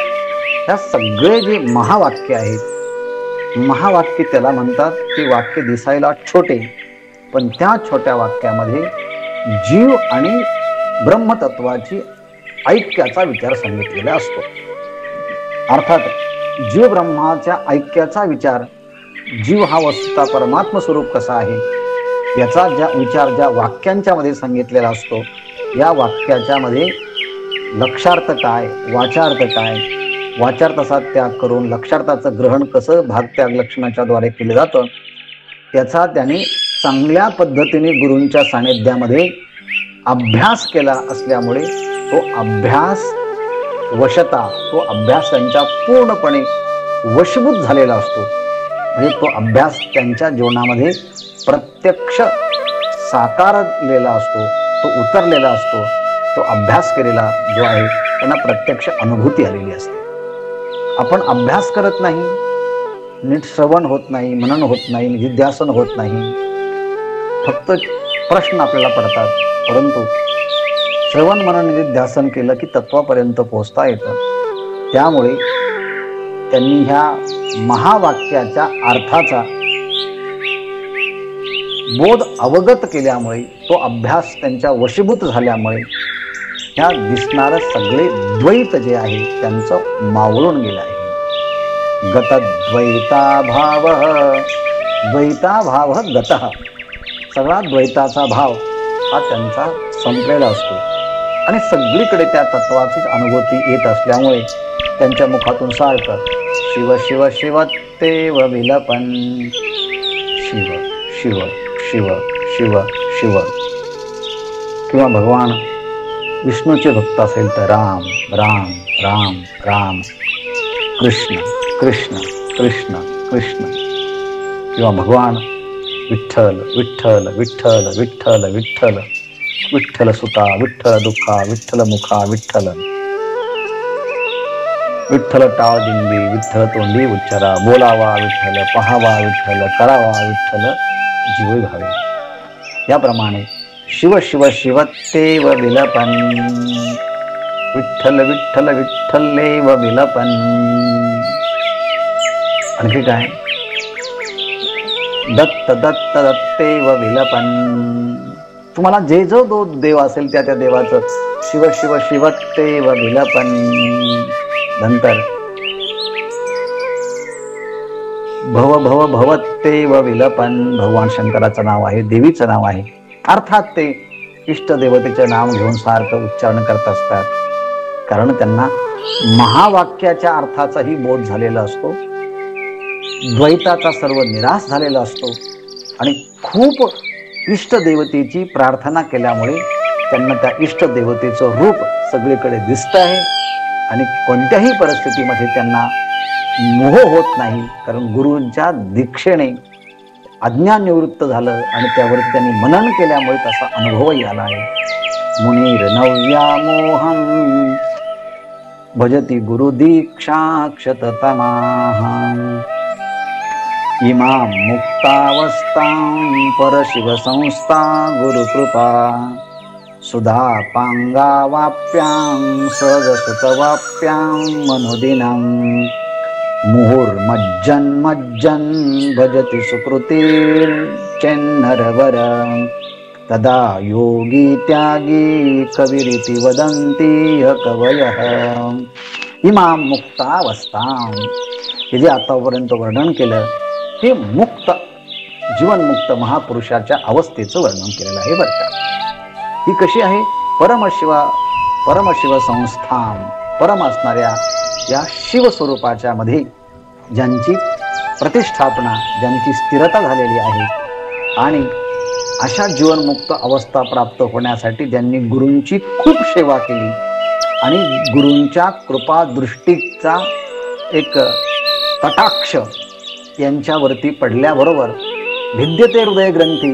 ह्या सगळे जे महावाक्य आहेत, महावाक्य त्याला म्हणतात. ते वाक्य दिसायला छोटे, पण त्या छोट्या वाक्यामध्ये जीव आणि ब्रह्मतत्वाची ऐक्याचा विचार सांगितलेला असतो. अर्थात जीव ब्रह्माच्या ऐक्याचा विचार, जीव हा वस्तुतः परमात्म स्वरूप कसा आहे याचा विचार ज्या वाक्यांच्या मध्ये सांगितलेला असतो. या वाक्याच्या मध्ये लक्षार्थ काय, वाचार्थ काय, वाचार्थाचा त्याग करून लक्षार्थाचं ग्रहण कसं भागत्याग लक्षणाच्या द्वारे केलं जातं, त्याचा त्यांनी चांगल्या पद्धतीने गुरूंच्या सानिध्यामध्ये अभ्यास केला असल्यामुळे तो अभ्यास वशता, तो अभ्यास त्यांच्या पूर्णपणे वशभूत झालेला असतो. म्हणजे तो अभ्यास त्यांच्या जीवनामध्ये प्रत्यक्ष साकारलेला असतो, तो उतरलेला असतो. तो अभ्यास केलेला जो आहे त्यांना प्रत्यक्ष अनुभूती आलेली असते. आपण अभ्यास करत नाही, नीट श्रवण होत नाही, मनन होत नाही, निधिध्यासन होत नाही, फक्त प्रश्न आपल्याला पडतात. परंतु श्रवण मनन निधिध्यासन केलं की तत्वापर्यंत पोहोचता येतं. त्यामुळे त्यांनी ह्या महावाक्याच्या अर्थाचा बोध अवगत केल्यामुळे, तो अभ्यास त्यांच्या वशीभूत झाल्यामुळे ह्या दिसणारे सगळे द्वैत जे आहे त्यांचं मावळून गेलं आहे. गतद्वैताभाव, द्वैताभाव गतः, सगळा द्वैताचा भाव हा त्यांचा संपलेला असतो. आणि सगळीकडे त्या तत्वाचीच अनुभूती येत असल्यामुळे त्यांच्या मुखातून सारखं शिव शिव शिवतेव विलपन, शिव शिव शिव शिव शिव. किंवा भगवान विष्णूचे भक्त असेल तर राम राम राम राम, कृष्ण कृष्ण कृष्ण कृष्ण. किंवा भगवान विठ्ठल विठ्ठल विठ्ठल विठ्ठल विठ्ठल विठ्ठल सुता विठ्ठल दुःखा विठ्ठल मुखा विठ्ठल विठ्ठल टाळ दिंडी विठ्ठल तोंडी उच्चारा बोलावा विठ्ठल पहावा विठ्ठल करावा विठ्ठल जीव भावे. याप्रमाणे शिव शिव शिवत्तेव विलपन विठ्ठल विठ्ठल विठ्ठलेव विलपन. आणखी काय दत्त दत्त दत्तेव विलपन. तुम्हाला जे जो देव असेल त्या देवाचं शिव शिव शिवत्तेव विलपन. नंतर भव भव भवत्तेव विलपन. भगवान शंकराचं नाव आहे, देवीचं नाव आहे. अर्थात ते इष्ट देवतेचे नाव घेऊन सारखं उच्चारण करत असतात, कारण त्यांना महावाक्याच्या अर्थाचाही बोध झालेला असतो, द्वैताचा सर्व निराश झालेला असतो आणि खूप इष्ट देवतेची प्रार्थना केल्यामुळे त्यांना त्या इष्ट देवतेचं रूप सगळीकडे दिसत आहे आणि कोणत्याही परिस्थितीमध्ये त्यांना मोह होत नाही, कारण गुरूंच्या दीक्षेने अज्ञान निवृत्त झालं आणि त्यावरती त्यांनी मनन केल्यामुळे तसा अनुभवही आला आहे. मुनीर नव्यामोहम भजती गुरु दीक्षा क्षततमाहं इमां मुक्तावस्थां परशिव संस्था गुरुकृपा सुधापांगावाप्यां सहजसुतवाप्यां मनुदिनं मुहुर्मज्जन्मज्जन् भजति सुकृतिर्चेन्नरवर तदा योगी त्यागी कविरिति वदन्ति कवयः. इमां मुक्तावस्थां, हे जे आतापर्यंत वर्णन केलं हे मुक्त जीवनमुक्त महापुरुषाच्या अवस्थेचं वर्णन केलेलं आहे बरं का. ही कशी आहे? परमशिव संस्थां, परम असणाऱ्या या शिवस्वरूपाच्या मध्ये ज्यांची प्रतिष्ठापना, ज्यांची स्थिरता झालेली आहे आणि अशा जीवनमुक्त अवस्था प्राप्त होण्यासाठी ज्यांनी गुरूंची खूप सेवा केली आणि गुरूंच्या कृपा दृष्टीचा एक कटाक्ष यांच्यावरती पडल्याबरोबर भिद्यते हृदय ग्रंथी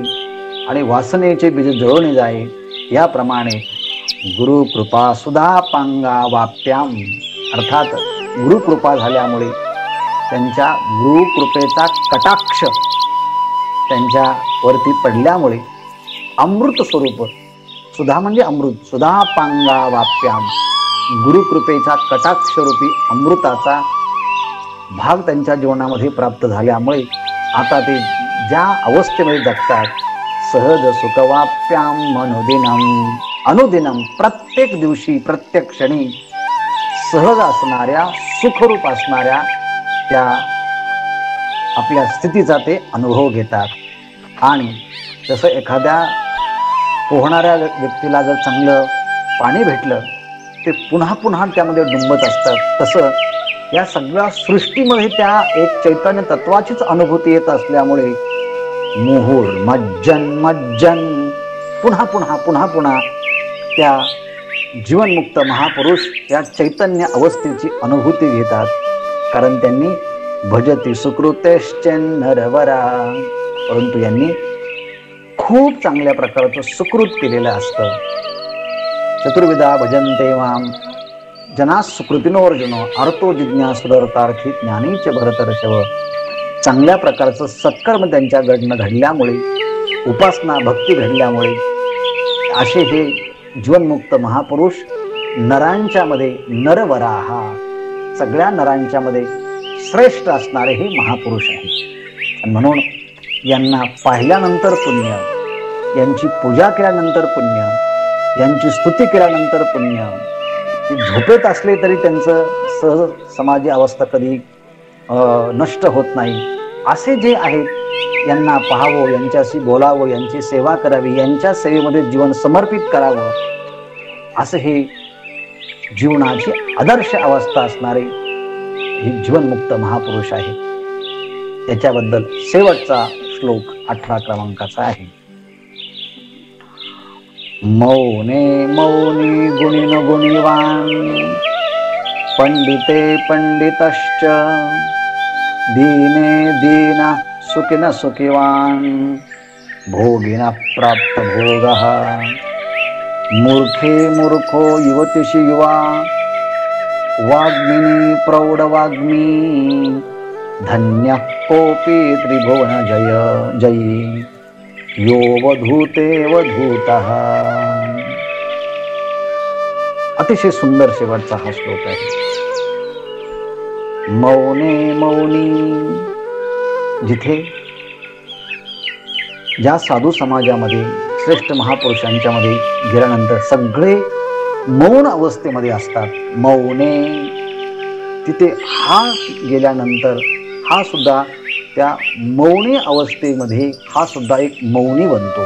आणि वासनेचे बीज जळवणे जाए, याप्रमाणे गुरुकृपा सुधापांगा वाप्याम, अर्थात गुरुकृपा झाल्यामुळे त्यांच्या गुरुकृपेचा कटाक्ष त्यांच्यावरती पडल्यामुळे अमृत स्वरूप, सुधा म्हणजे अमृत, सुधापांगा वाप्याम, गुरुकृपेचा कटाक्षरूपी अमृताचा भाग त्यांच्या जीवनामध्ये प्राप्त झाल्यामुळे आता ते ज्या अवस्थेमध्ये जगतात, सहज सुखवाप्याम अनुदिनम, अनुदिनम प्रत्येक दिवशी प्रत्येक क्षणी सहज असणाऱ्या सुखरूप असणाऱ्या त्या आपल्या स्थितीचा ते अनुभव घेतात. आणि जसं एखाद्या पोहणाऱ्या व्यक्तीला जर चांगलं पाणी भेटलं ते पुन्हा पुन्हा त्यामध्ये डुंबत असतात, तसं या सगळ्या सृष्टीमध्ये त्या एक चैतन्य तत्वाचीच अनुभूती येत असल्यामुळे मुहुर मज्जन मज्जन पुन्हा पुन्हा पुन्हा पुन्हा त्या जीवनमुक्त महापुरुष या चैतन्य अवस्थेची अनुभूती घेतात, कारण त्यांनी भजती सुकृतेश्चेन्नरवरा, परंतु यांनी खूप चांगल्या प्रकारचं सुकृत केलेलं असतं. चतुर्विधा भजन्ते माम जना सुकृतिनोर्जुन अर्थो जिज्ञासुरर्थार्थी ज्ञानीच भरतर्षव. चांगल्या प्रकारचं सत्कर्म त्यांच्याकडनं घडल्यामुळे, उपासना भक्ती घडल्यामुळे असे हे जीवनमुक्त महापुरुष नरांच्या मध्ये नरवराहा, सगळ्या नरांच्या मध्ये श्रेष्ठ असणारे हे महापुरुष आहेत. आणि म्हणून यांना पाहिल्यानंतर पुण्य, यांची पूजा केल्यानंतर पुण्य, यांची स्तुती केल्यानंतर पुण्य, झोपेत असले तरी त्यांचं सहज समाजी अवस्था कधी नष्ट होत नाही. असे जे आहेत यांना पाहावं, यांच्याशी बोलावं, यांची सेवा करावी, यांच्या सेवेमध्ये जीवन समर्पित करावं, असं हे जीवनाची आदर्श अवस्था असणारे हे जीवनमुक्त महापुरुष आहे. त्याच्याबद्दल शेवटचा श्लोक 18 क्रमांकाचा आहे. मौने मौनी गुणिन गुणिवान पंडिते पंडितश्च दीने दीना सुखिन सुखिवान भोगिन प्राप्त भोगः मूर्खे मूर्खो युवतिषि युवा वाग्मिनी प्रौढवाग्मी धन्य कोपी त्रिभुवन जयी यो वधूते वधूतः. अतिशय सुंदर शेवटचा हा श्लोक आहे. मौने मौनी, जिथे ज्या साधू समाजामध्ये श्रेष्ठ महापुरुषांच्या मध्ये गेल्यानंतर सगळे मौन अवस्थेमध्ये असतात. मौने, तिथे हा गेल्यानंतर हा सुद्धा त्या मौनी अवस्थेमध्ये हा सुद्धा एक मौनी बनतो.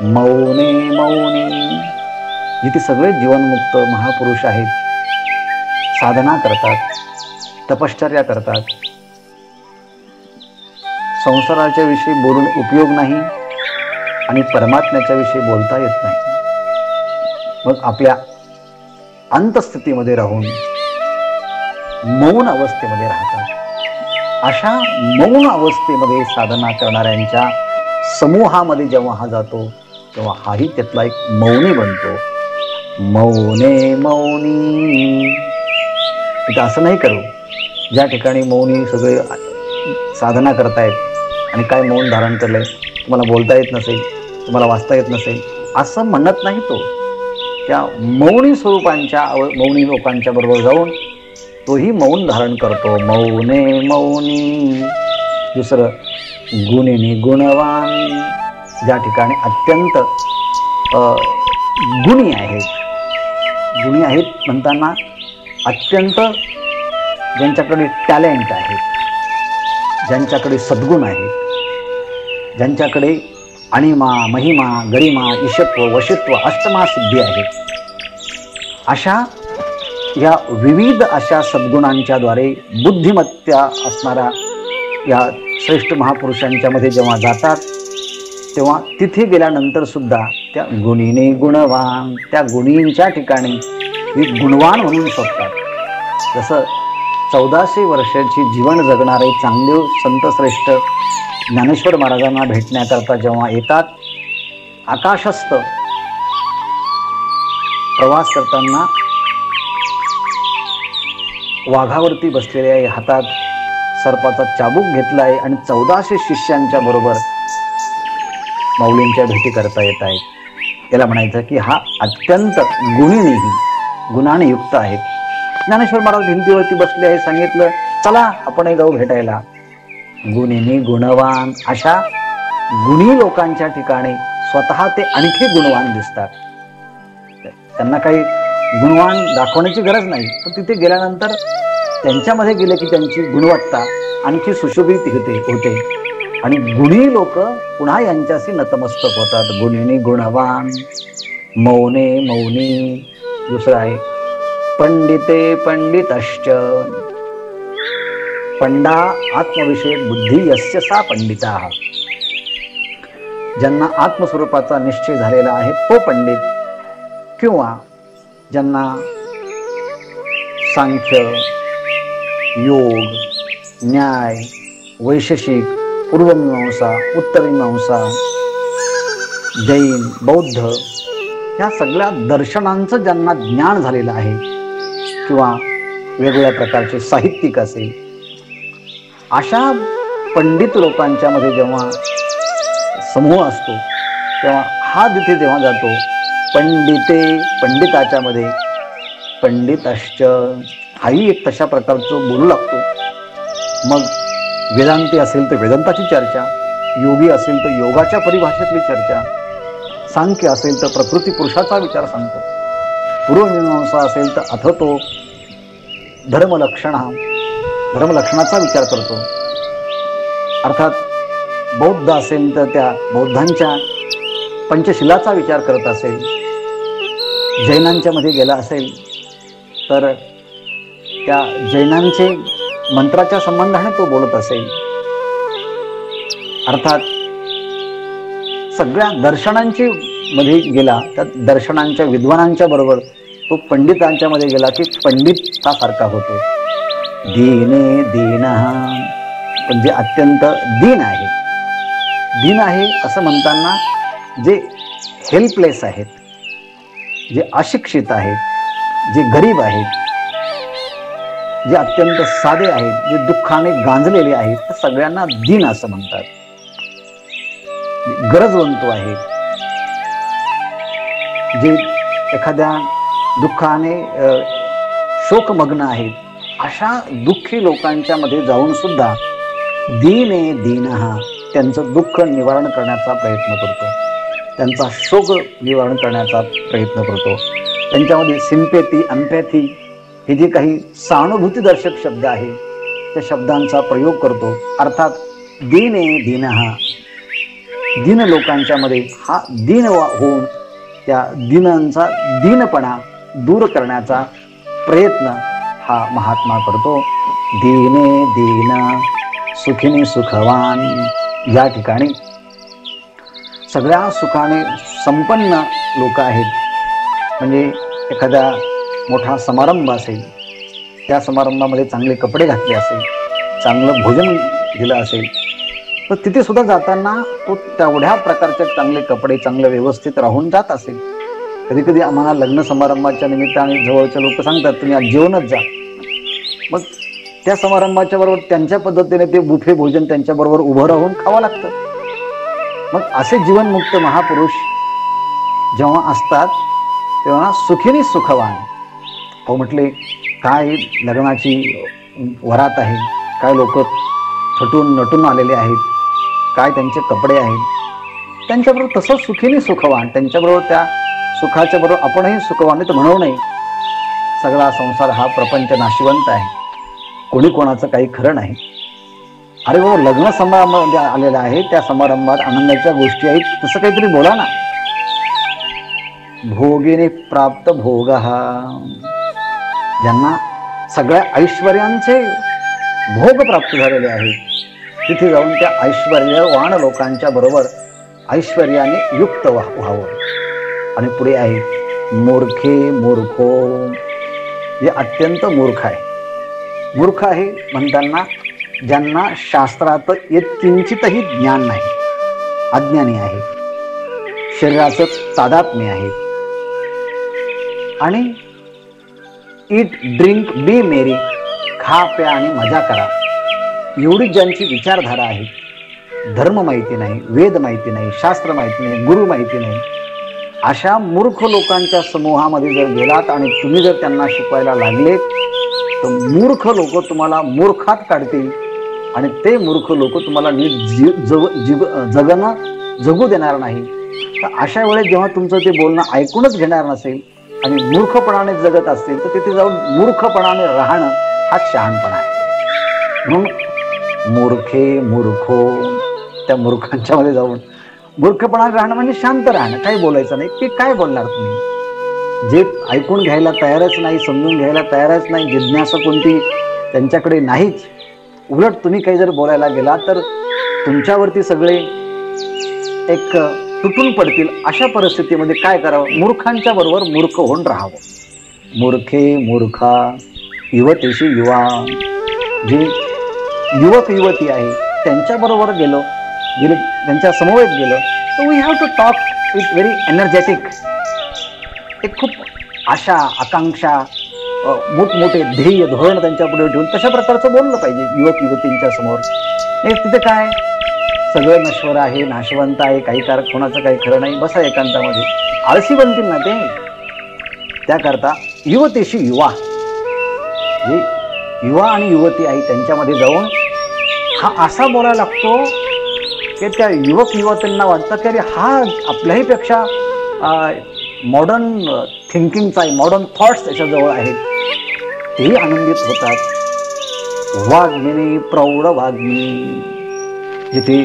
मौने मौनी, जिथे सगळे जीवनमुक्त महापुरुष आहेत, साधना करतात, तपश्चर्या करतात, संसाराच्या विषयी बोलून उपयोग नाही आणि परमात्म्याच्या विषयी बोलता येत नाही. मग आपल्या अंतस्थितीमध्ये राहून मौन अवस्थेमध्ये राहतात. अशा मौन अवस्थेमध्ये साधना करणाऱ्यांच्या समूहामध्ये जेव्हा हा जातो तेव्हा हाही त्यातला एक मौनी बनतो. मौने मौनी, इथं असं नाही करू ज्या ठिकाणी मौनी सगळे साधना करतायत आणि काय मौन धारण केलंय, तुम्हाला बोलता येत नसेल, तुम्हाला वाचता येत नसेल, असं म्हणत नाही. तो त्या मौनी स्वरूपांच्या मौनी लोकांच्या बरोबर जाऊन तोही मौन धारण करतो. मौने मौनी. दुसरं गुणिनी गुणवान, ज्या ठिकाणी अत्यंत गुणी आहेत. गुणी आहेत म्हणताना अत्यंत ज्यांच्याकडे टॅलेंट आहे, ज्यांच्याकडे सद्गुण आहेत, ज्यांच्याकडे अणिमा महिमा गरिमा ईशत्व वशित्व अष्टमा सिद्धी आहेत, अशा या विविध अशा सद्गुणांच्या द्वारे बुद्धिमत्ता असणाऱ्या या श्रेष्ठ महापुरुषांच्या मध्ये जेव्हा जातात तेव्हा तिथे गेल्यानंतर सुद्धा त्या गुणीने गुणवान, त्या गुणींच्या ठिकाणी गुणवान म्हणून शोधतात. जसं 1400 वर्षाची जीवन जगणारे चांगदेव संत श्रेष्ठ ज्ञानेश्वर महाराजांना भेटण्याकरता जेव्हा येतात, आकाशस्थ प्रवास करताना वाघावरती बसलेल्या हातात सर्पाचा चाबूक घेतला आहे आणि 1400 शिष्यांच्या बरोबर माऊलींच्या भेटी करता येत आहेत. त्याला म्हणायचं की हा अत्यंत गुणीनेही गुणाने युक्त आहेत. ज्ञानेश्वर महाराज भिंतीवरती बसले आहे, सांगितलं चला आपणही जाऊ भेटायला. गुणीने गुणवान, अशा गुणी लोकांच्या ठिकाणी स्वतः ते आणखी गुणवान दिसतात. त्यांना काही गुणवान दाखवण्याची गरज नाही, पण तिथे गेल्यानंतर त्यांच्यामध्ये गेले की त्यांची गुणवत्ता आणखी सुशोभित होते आणि गुणी लोक पुन्हा यांच्याशी नतमस्तक होतात. गुणीने गुणवान. मौने मौनी. दुसरं आहे पंडिते पंडितश्च. पंडा आत्मविषयक बुद्धी यस्य सा पंडिता. ज्यांना आत्मस्वरूपाचा निश्चय झालेला आहे तो पंडित, किंवा ज्यांना सांख्य योग न्याय वैशेषिक पूर्वमीमांसा उत्तरमीमांसा जैन बौद्ध ह्या सगळ्या दर्शनांचं ज्यांना ज्ञान झालेलं आहे, किंवा वेगवेगळ्या प्रकारचे साहित्यिक असेल, अशा पंडित लोकांच्या मध्ये जेव्हा समूह असतो तेव्हा हा तिथे जेव्हा जातो पंडिते पंडिताच्या मध्ये पंडितश्च, हाही एक तशा प्रकारचं बोलू लागतो. मग वेदांती असेल तर वेदांताची चर्चा, योगी असेल तर योगाच्या परिभाषेतली चर्चा, सांख्य असेल तर प्रकृती पुरुषाचा विचार सांगतो, पूर्वमीमांसा असेल तर अथ तो धर्मलक्षणाचा विचार करतो. अर्थात बौद्ध असेल तर त्या बौद्धांच्या पंचशिलाचा विचार करत असेल, जैनांच्या मध्ये गेला असेल तर त्या जैनांचे मंत्राच्या संबंधाने तो बोलत असेल. अर्थात सगळ्या दर्शनांची मध्ये गेला, त्या दर्शनांच्या विद्वानांच्या बरोबर तो पंडितांच्या मध्ये गेला की पंडितासारखा होतो. दीने दीनः, पण जे अत्यंत दीन आहे, दीन आहे असं म्हणताना जे हेल्पलेस आहेत, जे अशिक्षित आहेत, जे गरीब आहेत, जे अत्यंत साधे आहेत, जे दुःखाने गांजलेले आहेत, तर सगळ्यांना दीन असं म्हणतात. गरजवंतो आहेत, जे एखाद्या दुःखाने शोकमग्न आहेत, अशा दुःखी लोकांच्या मध्ये जाऊन सुद्धा दीने दीनहा त्यांचं दुःख निवारण करण्याचा प्रयत्न करतो, त्यांचा शोक निवारण करण्याचा प्रयत्न करतो. त्यांच्यामध्ये सिम्पॅथी, एम्पॅथी हे जे काही सहानुभूतीदर्शक शब्द आहे त्या शब्दांचा प्रयोग करतो. अर्थात दीने दीनहा, दीन लोकांच्या मध्ये हा दीन होऊन त्या दीनांचा दीनपणा दूर करण्याचा प्रयत्न हा महात्मा करतो. दीने दीन सुखिनी सुखवान, या ठिकाणी सगळ्या सुखाने संपन्न लोक आहेत. म्हणजे एखादा मोठा समारंभ असेल, त्या समारंभामध्ये चांगले कपडे घातले असेल, चांगलं भोजन दिलं असेल, तर तिथे सुद्धा जाताना तो तेवढ्या प्रकारचे चांगले कपडे, चांगलं व्यवस्थित राहून जात असेल. कधी कधी आम्हाला लग्न समारंभाच्या निमित्ताने जवळचे लोक सांगतात तुम्ही आज जेवणच जा. मग त्या समारंभाच्या बरोबर त्यांच्या पद्धतीने ते बुफे भोजन त्यांच्याबरोबर उभं राहून खावं लागतं. मग असे जीवनमुक्त महापुरुष जेव्हा असतात तेव्हा सुखिनी सुखवान. अहो म्हटले काय लग्नाची वरात आहे, काय लोक थटून नटून आलेले आहेत, काय त्यांचे कपडे आहेत, त्यांच्याबरोबर तसं सुखिनी सुखवान, त्यांच्याबरोबर त्या सुखाच्या बरोबर आपणही सुखवान तर म्हणू नये. सगळा संसार हा प्रपंच नाशिवंत आहे, कोणी कोणाचं काही खरं नाही. अरे बाबा लग्न समारंभामध्ये आलेला आहे, त्या समारंभात आनंदाच्या गोष्टी आहेत, तसं काहीतरी बोला ना. भोगीने प्राप्त भोग, ज्यांना सगळ्या ऐश्वर्यांचे भोग प्राप्त झालेले आहेत, तिथे जाऊन त्या ऐश्वर्यवान लोकांच्या बरोबर ऐश्वर्याने युक्त व्हावं. आणि पुढे आहे मूर्खे मूर्खो, जे अत्यंत मूर्ख आहे. मूर्ख आहे म्हणताना ज्यांना शास्त्रात किंचितही ज्ञान नाही, अज्ञानी आहे, शरीराचं तादात्म्य आहे. आणि ईट ड्रिंक बी मेरी, खा प्या आणि मजा करा, एवढी ज्यांची विचारधारा आहे. धर्म माहिती नाही, वेद माहिती नाही, शास्त्र माहिती नाही, गुरु माहिती नाही, अशा मूर्ख लोकांच्या समूहामध्ये जर गेलात आणि तुम्ही जर त्यांना शिकवायला लागले तर मूर्ख लोक तुम्हाला मूर्खात काढतील आणि ते मूर्ख लोक तुम्हाला नीट जगू देणार नाही. तर अशा वेळेस जेव्हा तुमचं ते बोलणं ऐकूनच घेणार नसेल आणि मूर्खपणाने जगत असतील तर तिथे जाऊन मूर्खपणाने राहणं हा शहाणपणा आहे. म्हणून मूर्खे मूर्खो, त्या मूर्खांच्या मध्ये जाऊन मूर्खपणाने राहणं म्हणजे शांत राहणं, काही बोलायचं नाही. की काय बोलणार तुम्ही, जे ऐकून घ्यायला तयारच नाही, समजून घ्यायला तयारच नाही, जिज्ञासा कोणती त्यांच्याकडे नाहीच. उलट तुम्ही काही जर बोलायला गेला तर तुमच्यावरती सगळे एक तुटून पडतील. अशा परिस्थितीमध्ये काय करावं, मूर्खांच्या बरोबर मूर्ख होऊन राहावं. मूर्खे मूर्खा युवतीशी युवा, जे युवक युवती आहे त्यांच्याबरोबर गेलो, त्यांच्या समवेत गेलो तर we have to talk with very energetic. एक खूप आशा आकांक्षा, मोठमोठे ध्येय धोरण त्यांच्या पुढे ठेवून तशा प्रकारचं बोललं पाहिजे युवक युवतींच्या समोर. तिथे काय सगळं नश्वर आहे, नाशवंत आहे, काही कोणाचं काही खरं नाही, बसा एकांतामध्ये, आळशी बनतील ना ते. त्याकरता युवतीशी युवा, जे युवा आणि युवती आहे त्यांच्यामध्ये जाऊन हा असा बोलायला लागतो की त्या युवक युवतींना वाटतं की अरे हा आपल्याही पेक्षा मॉडर्न थिंकिंगचा आहे, मॉडर्न थॉट्स त्याच्याजवळ आहेत, तेही आनंदित होतात. वाग्मिनी प्रौढ वाग्मी, जिथे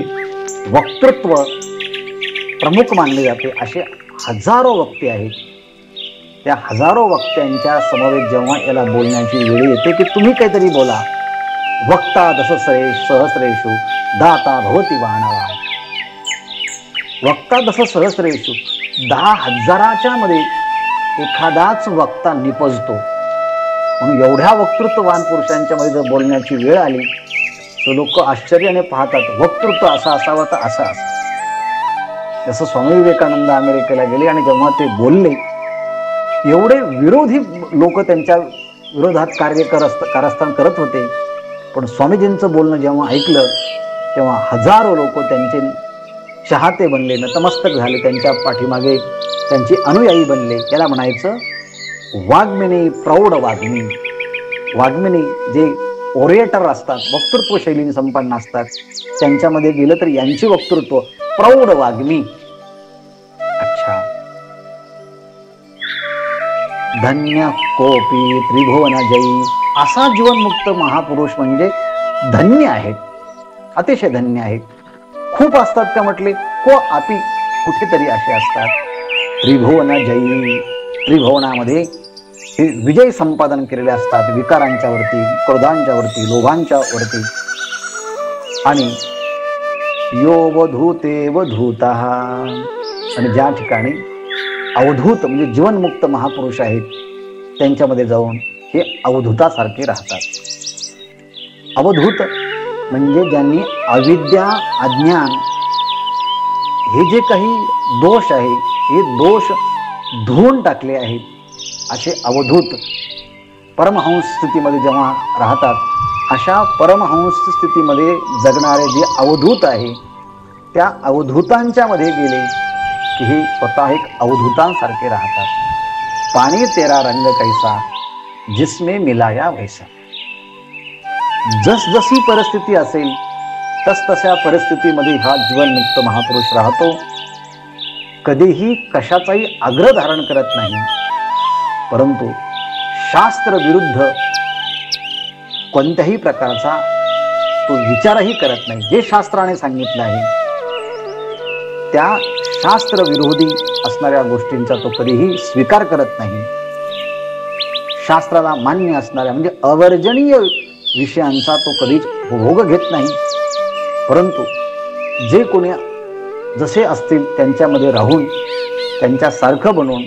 वक्तृत्व प्रमुख मानले जाते असे हजारो वक्ते आहेत. त्या हजारो वक्त्यांच्या समवेत जेव्हा याला बोलण्याची वेळ येते की तुम्ही काहीतरी बोला, वक्ता दशश्रेष्ठ सहस्रेषु दाता भवती वाहनावा. वक्ता दशसहस्रेषु, 10,000च्या मध्ये एखादाच वक्ता निपजतो. म्हणून एवढ्या वक्तृत्ववान पुरुषांच्या मध्ये जर बोलण्याची वेळ आली तर लोक आश्चर्याने पाहतात, वक्तृत्व असं असावं तर असं असं. जसं स्वामी विवेकानंद अमेरिकेला गेले आणि जेव्हा ते बोलले, एवढे विरोधी लोक त्यांच्या विरोधात कारस्थान करत होते, पण स्वामीजींचं बोलणं जेव्हा ऐकलं तेव्हा हजारो लोक त्यांचे चाहते बनले, नतमस्तक झाले, त्यांच्या पाठीमागे त्यांची अनुयायी बनले. याला म्हणायचं वाग्मिनी, प्रौढ वाग्मी. वाग्मिनी जे ओरिएटर असतात, वक्तृत्व शैलीने संपन्न असतात, त्यांच्यामध्ये गेलं तर यांची वक्तृत्व प्रौढ वाग्मी. अच्छा. धन्य कोपी त्रिभुवन जयी, असा जीवनमुक्त महापुरुष म्हणजे धन्य आहेत, अतिशय धन्य आहेत. खूप असतात का म्हटले, को आपी कुठेतरी असे असतात. त्रिभुवन जयी, त्रिभुवनामध्ये हे विजय संपादन केलेले असतात, विकारांच्या वरती, क्रोधांच्या वरती, लोभांच्या वरती. आणि यो वधूते वधूतः, आणि ज्या ठिकाणी अवधूत म्हणजे जीवनमुक्त महापुरुष आहेत, त्यांच्यामध्ये जाऊन हे अवधूतासारखे राहतात. अवधूत म्हणजे ज्यांनी अविद्या, अज्ञान हे जे काही दोष आहे, हे दोष धुवून टाकले आहेत, असे अवधूत परमहंस स्थितीमध्ये जेव्हा राहतात, अशा परमहंस स्थितीमध्ये जगणारे जे अवधूत आहे, त्या अवधूतांच्या मध्ये गेले की हे स्वतः एक अवधूतांसारखे राहतात. पाणी तेरा रंग कैसा, जिसमें मिलाया वैसा. जसजशी परिस्थिती असेल तसतशा परिस्थितीमध्ये हा जीवनमुक्त महापुरुष राहतो. कधीही कशाचाही आग्रह धारण करत नाही, परंतु शास्त्र विरुद्ध कोणत्याही प्रकारचा तो विचारही करत नाही. जे शास्त्राने सांगितलं आहे त्या शास्त्र विरोधी असणाऱ्या गोष्टींचा तो कधीही स्वीकार करत नाही. शास्त्राला मान्य असणाऱ्या म्हणजे अवर्जनीय विषयांचा तो कधीच भोग घेत नाही, परंतु जे कोणी जसे असतील त्यांच्यामध्ये राहून त्यांच्यासारखं बनवून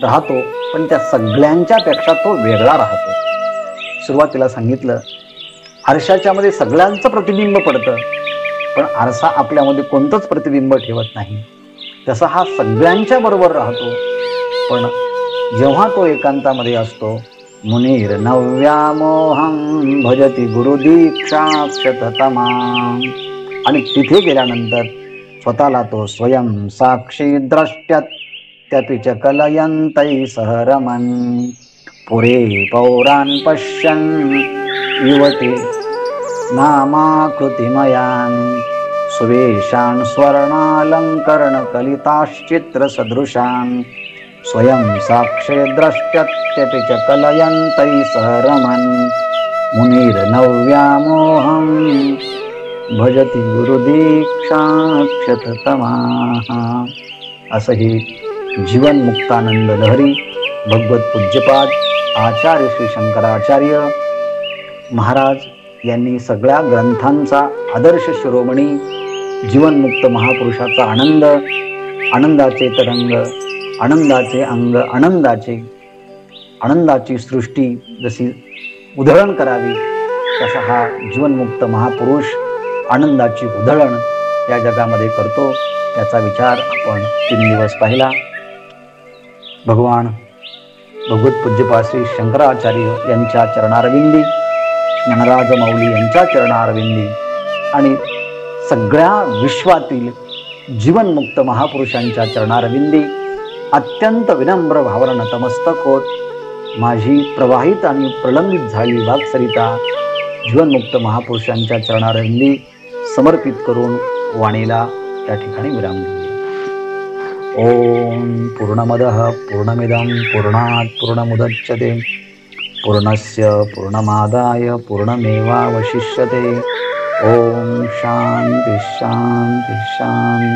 राहतो, पण त्या सगळ्यांच्या पेक्षा तो वेगळा राहतो. सुरुवातीला सांगितलं, आरशाच्या मध्ये सगळ्यांचं प्रतिबिंब पडतं, पण आरसा आपल्यामध्ये कोणतंच प्रतिबिंब ठेवत नाही. तसा हा सगळ्यांच्या बरोबर राहतो, पण जेव्हा तो एकांतामध्ये असतो, मुनीर नव्यामोहं भजती गुरुदीक्षाक्षततमा, आणि तिथे गेल्यानंतर स्वतःला तो स्वयं साक्षी द्रष्ट्यत्यपि च कलयन्तै सहरमन्. पुरे पौरान् पश्यन् युवती नामाकृतिमयान्, सुवेशान् स्वर्णालङ्करण कलिताश्चित्र सदृशान्, स्वयं साक्षे द्रष्ट्यत्यपि च कलयन्तै सहरमन्. मुनीर नव्यामोहं भजति गुरुदीक्षाक्षततमाः. असं ही जीवनमुक्तानंद लहरी भगवत पूज्यपाद आचार्य श्री शंकराचार्य महाराज यांनी सगळ्या ग्रंथांचा आदर्श शिरोमणी जीवनमुक्त महापुरुषाचा आनंद, आनंदाचे तरंग, आनंदाचे अंग, आनंदाची सृष्टी जशी उधळण करावी, तसा हा जीवनमुक्त महापुरुष आनंदाची उधळण या जगामध्ये करतो. याचा विचार आपण 3 दिवस पाहिला. भगवान भगवत पूज्यपाद श्री शंकराचार्य यांच्या चरणारविंदी, ज्ञानराज माऊली यांच्या चरणारविंदी आणि सगळ्या विश्वातील जीवनमुक्त महापुरुषांच्या चरणारविंदी अत्यंत विनम्र भावानं नतमस्तक होत माझी प्रवाहित आणि प्रलंबित झाली वाक्सरिता जीवनमुक्त महापुरुषांच्या चरणारविंदी समर्पित करून वाणीला त्या ठिकाणी विराम देऊया. ओम पूर्णमदः पूर्णमिदं पूर्णात् पूर्णमुदच्यते पूर्णस्य पूर्णमादाय पूर्णमेवावशिष्यते. ओम शांती शांती शांती.